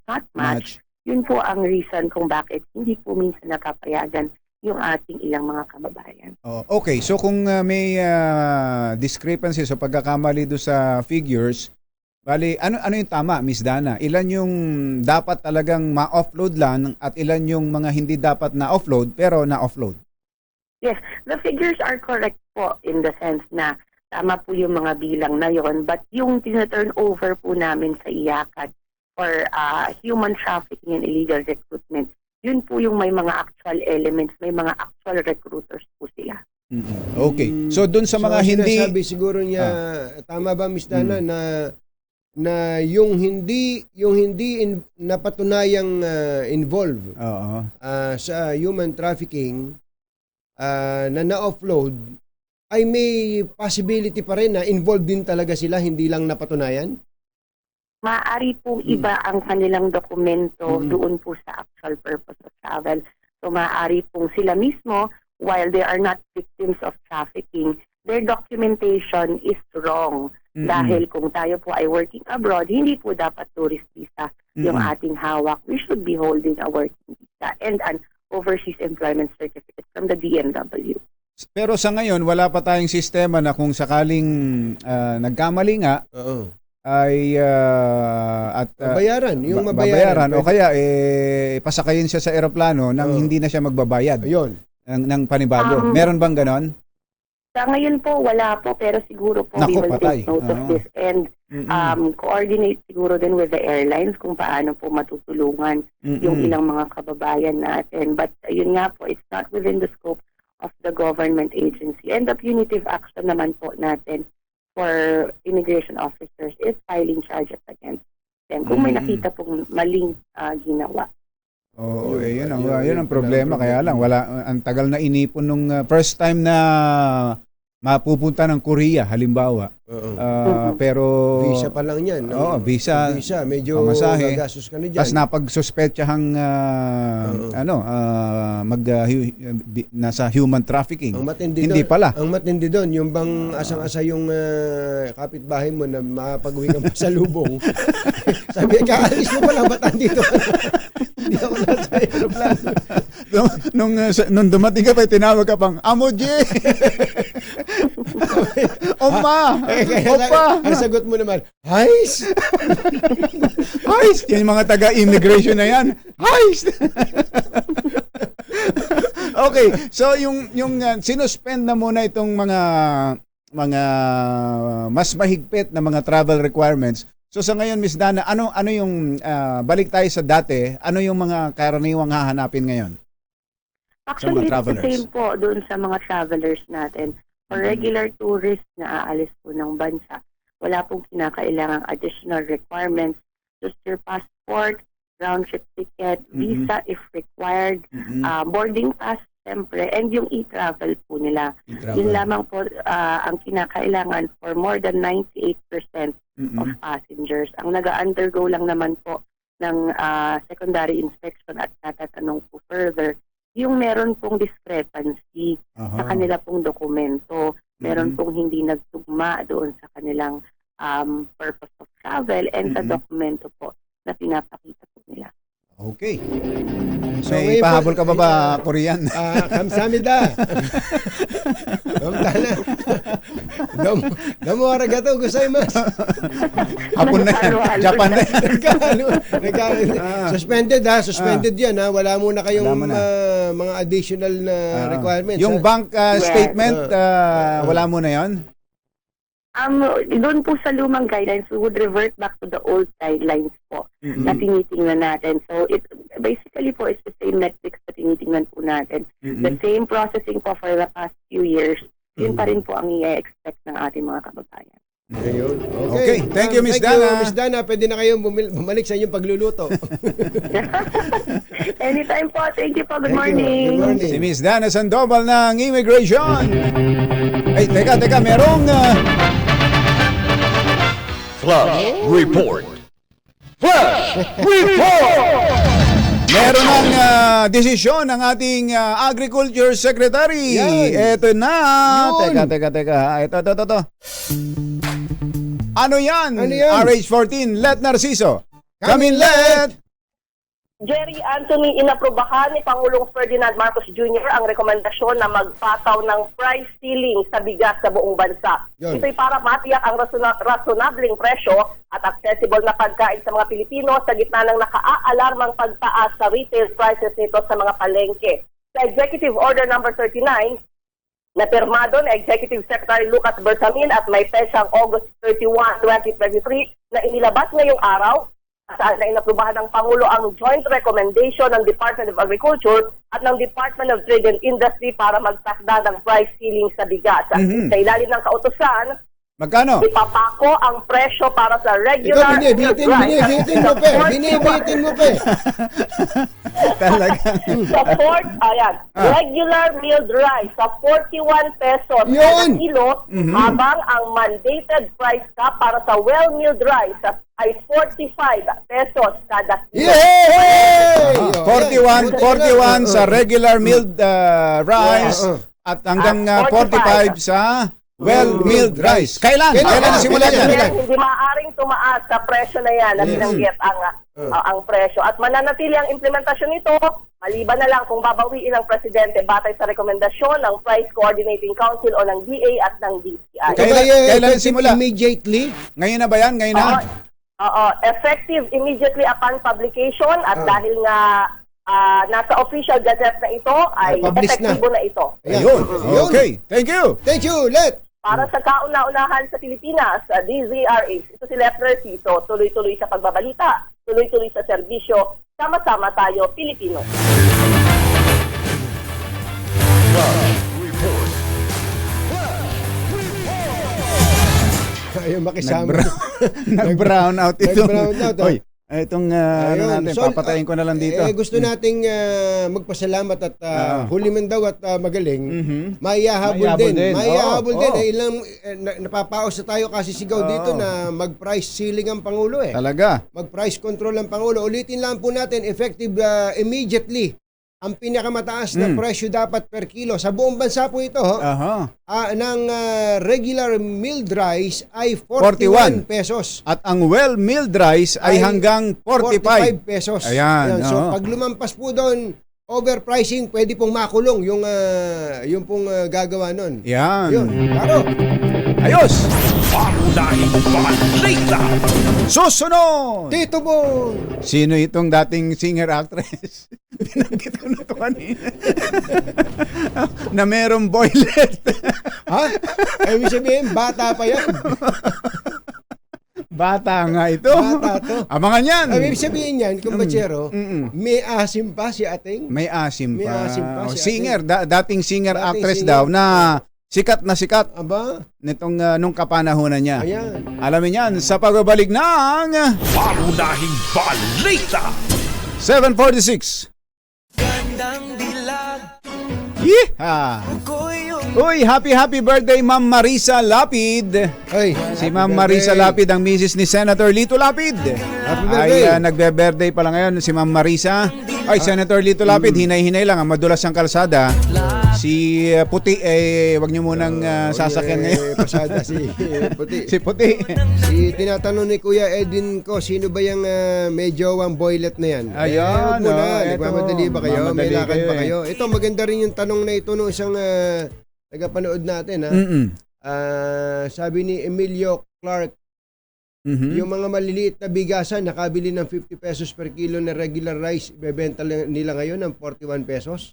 not match. Yun po ang reason kung bakit hindi po minsan napapayagan yung ating ilang mga kababayan. Okay, so kung may discrepancy sa pagkakamali do sa figures, bali ano yung tama, Miss Dana? Ilan yung dapat talagang ma-offload lang at ilan yung mga hindi dapat na-offload pero na-offload? Yes, the figures are correct po in the sense na tama po yung mga bilang na yon, but yung tina-turn over po namin sa IACAT for human trafficking and illegal recruitment, yun po yung may mga actual elements, may mga actual recruiters po sila. Okay. So doon sa mga hindi sinasabi siguro niya, tama ba Miss Dana na yung hindi napatunayang involved sa human trafficking na offload ay may possibility pa rin na involved din talaga sila, hindi lang napatunayan? Maaari pong iba ang kanilang dokumento doon po sa actual purpose of travel. So maaari pong sila mismo, while they are not victims of trafficking, their documentation is wrong. Dahil kung tayo po ay working abroad, hindi po dapat tourist visa yung ating hawak. We should be holding a working visa and an overseas employment certificate from the DMW. Pero sa ngayon, wala pa tayong sistema na kung sakaling nagkamali nga, ay babayaran, yung mabayaran. O kaya pasakayin siya sa eroplano nang hindi na siya magbabayad. Ayun. Ng panibago. Meron bang ganon? Sa ngayon po, wala po, pero siguro po we will take note of this and coordinate siguro din with the airlines kung paano po matutulungan yung ilang mga kababayan natin. But yun nga po, it's not within the scope of the government agency. And the punitive action naman po natin for immigration officers is filing charges against them kung may nakita pong maling ginawa. Oo, yun ang problema. Kaya lang, ang tagal na inipon nung first time na mapupunta ng Korea, halimbawa. Pero visa pa lang yan. Visa. Medyo gagastos ka na dyan. Tapos napagsuspetsahang nasa human trafficking. Hindi pala. Ang matindi doon, yung bang asang-asa yung kapitbahay mo na makapag-uwi ka pa sa lubong. Sabi, kaalis mo pala, ba't andito? Hindi ako nasa aeroplano. Nung dumating ka pa, tinawag ka pang, Amo J! Oma! Opa! Ang sagot mo naman, Heist! Heist! Yung mga taga-immigration na yan. Heist! Okay, so yung sinuspend na muna itong mga mas mahigpit na mga travel requirements. So sa ngayon, Miss Dana, ano yung balik tayo sa dati, ano yung mga karaniwang hahanapin ngayon? Actually, it's the same po doon sa mga travelers natin. For regular tourists na aalis po ng bansa, wala pong kinakailangang additional requirements. Just your passport, round trip ticket, visa if required, boarding pass siyempre, and yung e-travel po nila. Yun lamang po ang kinakailangan for more than 98% of passengers. Ang nag-undergo lang naman po ng secondary inspection at natatanong po further, yung meron pong discrepancy sa kanila pong dokumento. Meron pong hindi nagtugma doon sa kanilang purpose of travel and sa dokumento po na pinapakita po nila. Okay. So, May ngayon po- pahabol ka ba Korean? 감사합니다. 너무 arigato gozaimasu. Hapon na yan. Japan na yan. Suspended suspended yan Wala muna kayong Wala muna. mga additional na requirements. Yung bank statement, wala mo na yon? Doon po sa lumang guidelines, we would revert back to the old guidelines po na tinitingnan natin. So, basically po, it's the same metrics na tinitingnan po natin. The same processing po for the past few years, yun pa rin po ang i-expect ng ating mga kababayan. Ayun. Okay. Thank you, Miss Dana. Miss Dana, pwede na kayong bumalik sa inyong pagluluto. Anytime po. Thank you po. Good Thank you. morning. Good morning. Si Miss Dana Sandoval ng Immigration. Ay, teka, merong Flash Report. Flash Report. meron ng desisyon ng ating Agriculture Secretary. Yan. Ito na. Yun. Teka. Ito. Ano yan? Ano yan? RH14, Let Narciso. Come in, Let. Jerry Anthony, inaprobahan ni Pangulong Ferdinand Marcos Jr. ang rekomendasyon na magpataw ng price ceiling sa bigas sa buong bansa. Yun. Ito'y para matiyak ang rasonableng presyo at accessible na pagkain sa mga Pilipino sa gitna ng nakaalarmang pagtaas sa retail prices nito sa mga palengke. Sa Executive Order number 39, na pirmado ni Executive Secretary Lucas Bersamin at may petsang August 31, 2023 na inilabas ngayong araw, saan na inaprubahan ng Pangulo ang joint recommendation ng Department of Agriculture at ng Department of Trade and Industry para magtakda ng price ceiling sa bigas. Sa ilalim ng kautusan, Magkano? ipapako ang presyo para sa regular Binibitin mo pa. Talaga. regular milled rice sa 41 pesos Yun. kada kilo, habang ang mandated price cap para sa well-milled rice ay 45 pesos kada kilo. Yay! 41 sa regular milled rice at hanggang 45 sa well-milled rice. Kailan nasimulan yan? Hindi maaaring tumaas sa presyo na yan na binanggit ang presyo. At mananatili ang implementasyon nito, maliban na lang kung babawiin ng Presidente batay sa rekomendasyon ng Price Coordinating Council o ng DA at ng DTI. Kailan simula? Immediately? Ngayon na ba yan? Ngayon na? Effective immediately upon publication at dahil nga nasa official gazette na ito ay Publish na. epektibo na ito. Ayun. Okay. Thank you. Thank you, Let. Para sa kauna-unahan sa Pilipinas, sa DZRH, ito si Left Narciso, tuloy-tuloy sa pagbabalita, tuloy-tuloy sa serbisyo, sama-sama tayo, Pilipino. Ayaw makisama. Nag-brown out ito. Nag-brown out, Hoy, itong Ayun. natin, So, papatayin ko na lang dito. Gusto nating magpasalamat at huli man daw at magaling. Maihahabol din. Maihahabol din. Ilang napapaos na tayo kasi sigaw dito na mag-price ceiling ang Pangulo Talaga. Mag-price control ang Pangulo. Ulitin lang po natin, effective immediately. Ang pinakamataas na presyo dapat per kilo. Sa buong bansa po ito, ng regular milled rice ay 41 pesos. At ang well-milled rice ay hanggang 45 pesos. Ayan. So pag lumampas po doon, overpricing, pwede pong makulong yung pong gagawa nun. Yan. Yun. Claro. Ayos. Pangunahing balita. Susunod. Tito mo. Sino itong dating singer-actress? Binanggit ko na ito kanina. Na merong boylet. Ha? Ibig sabihin, bata pa yan. Bata nga ito. Bata to. Abangan yan. Ibig sabihin yan, kumbachero, may asim pa si ating. May asim pa. May asim pa si Singer, dating singer-actress singer. daw na sikat na sikat Aba, nitong nung kapanahunan niya. ayan. Alamin yan sa pagbabalik ng Pangunahing balita. 7:46. Yeehaw! Uy, happy birthday Ma'am Marisa Lapid. Ay, Si Ma'am Marisa Lapid, ang misis ni Senator Lito Lapid. Happy birthday. Ay nagbe-birthday pala ngayon si Ma'am Marisa. Ay, Senator Lito Lapid, hinay-hinay lang, ang madulas ang kalsada. Si Puti, wag niyo munang sasakyan ngayon. Pasada si Puti. Si Puti. Si tinatanong ni Kuya Edwin ko, sino ba yung medyo ang boylet na yan? Ayan, huwag mo na. eto. Nagmamadali ba kayo? May Mamadali lakad kayo ba eh. kayo? Ito, maganda rin yung tanong na ito ng isang tagapanood natin. Ha? Mm-mm. Sabi ni Emilio Clark, Mhm. yung mga maliliit na bigasan, nakabili ng 50 pesos per kilo na regular rice, ibebenta nila ngayon ng 41 pesos.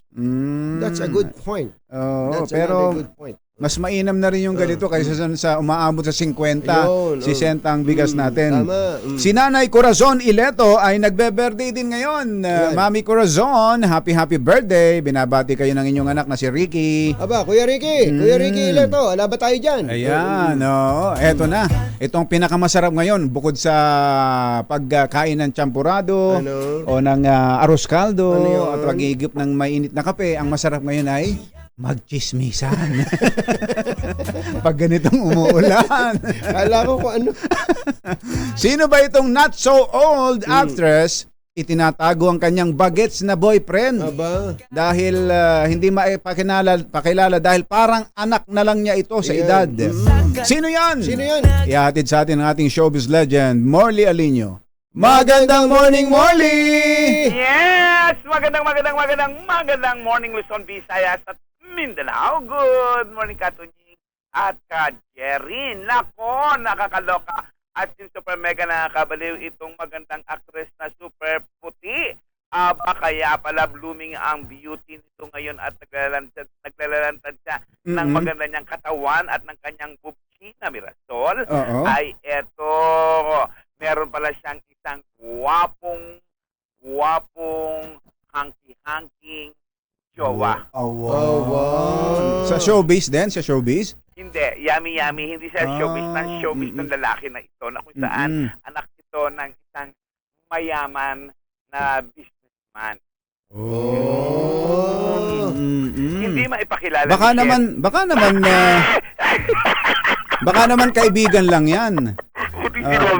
That's a good point. Oo, That's pero another good point. mas mainam na rin yung ganito kaysa sa umaabot sa 50, Ayun, 60 ang bigas natin. Tama. Si Nanay Corazon Ileto ay nagbe-birthday din ngayon. Yan. Mami Corazon, happy birthday. Binabati kayo ng inyong anak na si Ricky. Aba, Kuya Ricky Ileto, ala ba tayo dyan? Ayan, oo. Eto na. Itong pinakamasarap ngayon, bukod sa pagkain ng champurado Ano? o ng arroz caldo Ano yun? at pag-iigip ng mainit na kape, ang masarap ngayon ay magchismisan. Pag ganitong umuulan. Kala ko kung ano. Sino ba itong not so old actress? Itinatago ang kanyang bagets na boyfriend. Aba, Dahil hindi pakilala dahil parang anak na lang niya ito sa Yan. edad. Sino yan? sino yan? Ihatid sa atin ang ating showbiz legend, Morley Alinio. Magandang morning, Morley! Yes! Magandang morning, Luzon, Visayas at Mindanao. Good morning, Katunying at Jerry. Nako, nakakaloka at yung super mega nakakabaliw itong magandang actress na super puti. Aba, kaya pala blooming ang beauty nito ngayon at naglalantad siya ng maganda niyang katawan at ng kanyang bubchi na Mirasol. Oo. Ay eto, meron pala siyang isang guwapong hanky-hanking jowa. Wow. Sa showbiz din? Sa showbiz? Hindi, yummy. Hindi siya showbiz ng showbiz ng lalaki na ito na kung saan anak ito ng isang mayaman na businessman. Hindi maipakilala Baka ni naman kaibigan lang 'yan.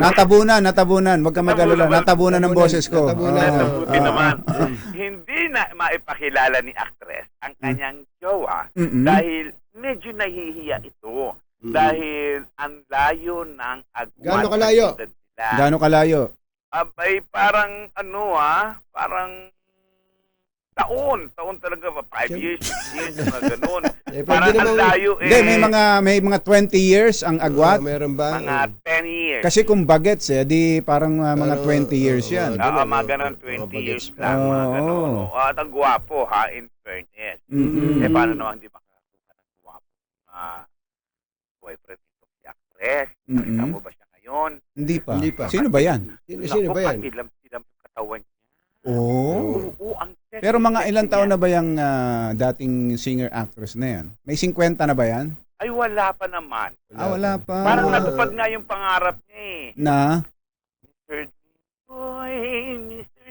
Natabunan, wag ka mag-alala. Natabunan ng boses ko. Nasabuti naman. Hindi na maipakilala ni actress ang kanyang jowa dahil medyo nahihiya ito. Dahil ang layo ng agwat. Gaano kalayo? ng edad nila. Gaano kalayo? Abay, parang parang taon talaga, 5 years, 6 years, mga ganun. Parang ang layo Hindi, may mga 20 years ang agwat. Meron ba? mga 10 years. Kasi kung bagets di parang mga 20 years 'yan. Mga ganun, 20 years lang, mga ganun. At ang gwapo, ha, in fairness. Paano naman hindi makakakuha ng gwapo boyfriend nito si actress? Nakita mo ba siya ngayon? Hindi pa. Hindi pa. Sino ba 'yan? Sino ba yan? Ilang katawan niya. Oo. Ang Pero mga ilang sexy taon niya. na ba yung dating singer-actress na yan? May 50 na ba yan? Ay, wala pa naman. Wala pa. Parang natupad nga yung pangarap niya eh. Na? Mr.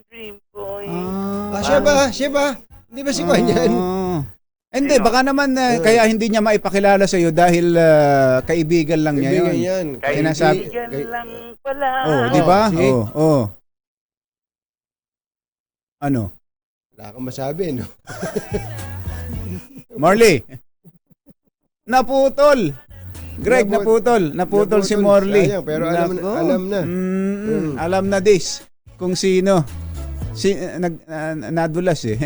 Dream Boy. Siya ba? Hindi ba si Kwan yan? Hindi, baka naman kaya hindi niya maipakilala sa iyo dahil kaibigan lang niya Kaibigan yun. yan. Kaibigan lang pala. Oh, di ba? see? Oh. Ano? Wala kang masabi, no? Marley. Naputol. Greg, naputol si Morley. Sayang, pero alam na. Alam na this kung sino. Nadulas eh.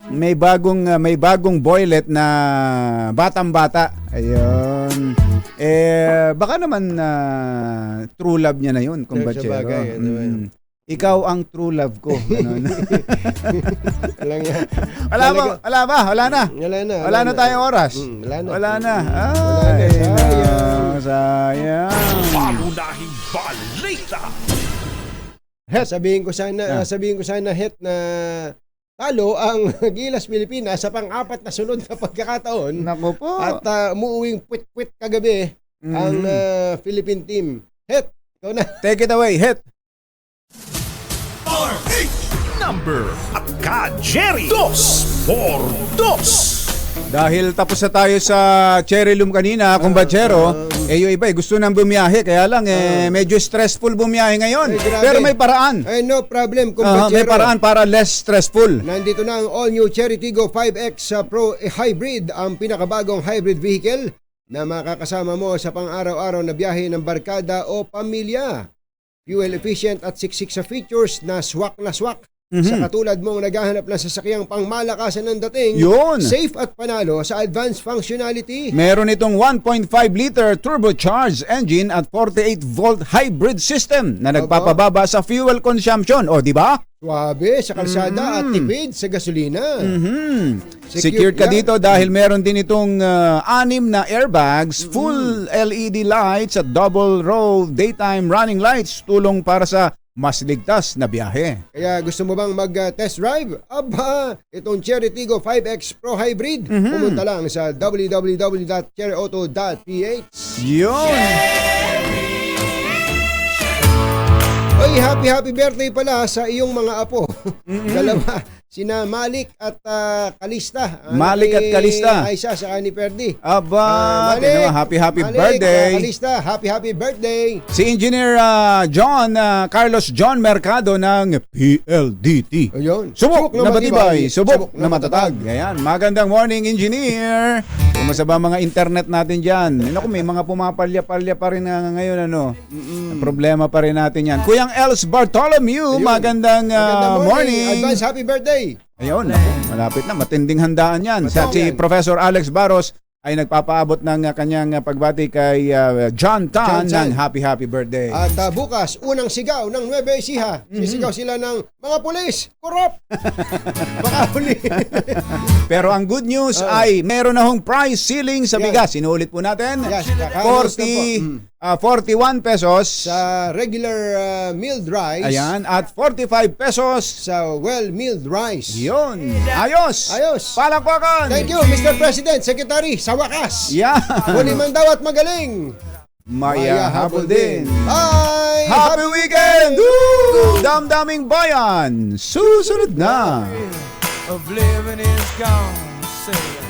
may bagong boylet na batang-bata. Ayun. Baka naman true love niya na yun, kung bachero. Sabagay, Ikaw ang true love ko. Ganun. Wala na. Wala na tayong oras. Wala na. Sayang. Pangunahing balita. Sabihin ko sana het na talo ang Gilas Pilipinas sa pang-apat na sunod na pagkakataon. Nako po. At umuuwing puwit-puwit kagabi ang Philippine team. Het, ikaw na. Take it away, Het. Number at ka Jerry. 2 por 2. Dahil tapos na tayo sa cherry loom kanina, kumbachero, yung iba gusto nang bumiyahe, kaya lang medyo stressful bumiyahe ngayon. Grabe. Pero may paraan. No problem, May kumpachero. paraan para less stressful. Nandito na ang all-new Cherry Tiggo 5X Pro Hybrid, ang pinakabagong hybrid vehicle na makakasama mo sa pang-araw-araw na biyahe ng barkada o pamilya. Fuel efficient at siksik sa features na swak na swak. Sa katulad mong naghahanap ng sasakyang pangmalakasan ng dating, Yun. safe at panalo sa advanced functionality. Meron itong 1.5 liter turbocharged engine at 48 volt hybrid system na nagpapababa sa fuel consumption. O, di ba? Suwabe sa kalsada at tipid sa gasolina. Secured ka dito dahil meron din itong 6 na airbags, full LED lights at double row daytime running lights, tulong para sa mas ligtas na biyahe. Kaya gusto mo bang mag-test drive? Aba, itong Cherry Tiggo 5X Pro Hybrid. Pumunta lang sa www.cherryauto.ph. Yun! Oy, happy birthday pala sa iyong mga apo. Dalawa, sina Malik at Kalista. Malik at Kalista. Aisha sa ni Perdi. Aba, Malik, happy Malik, birthday. Kalista, happy birthday. Si Engineer Carlos John Mercado ng PLDT. Ayun. Subok na matibay, subok na matatag. Ayan, magandang morning, Engineer. Kumusta ba mga internet natin dyan? Naku, may mga pumapalya-palya pa rin ngayon, ano? Problema pa rin natin yan. Kuyang Els Bartholomew, magandang morning. Advance happy birthday. Ayun, malapit na, matinding handaan yan. Sa si Professor Alex Barros ay nagpapaabot ng kanyang pagbati kay John Tan ng happy birthday. At bukas, unang sigaw ng Nueva Ecija. Sisigaw sila ng mga pulis, korop. Baka huli. Pero ang good news ay meron na hong price ceiling sa bigas. Sinulit po natin. Yes, kakanos na po. 41 pesos Sa regular milled rice. Ayan, at 45 pesos Sa well-milled rice. Yun. Ayos. Palakpakan. Thank you, Mr. President, Secretary. Sa wakas. Yeah. Huli man daw at magaling. Maya habol din. Bye! Happy weekend! Woo! Damdaming bayan. Susunod na. Of living is gone. Say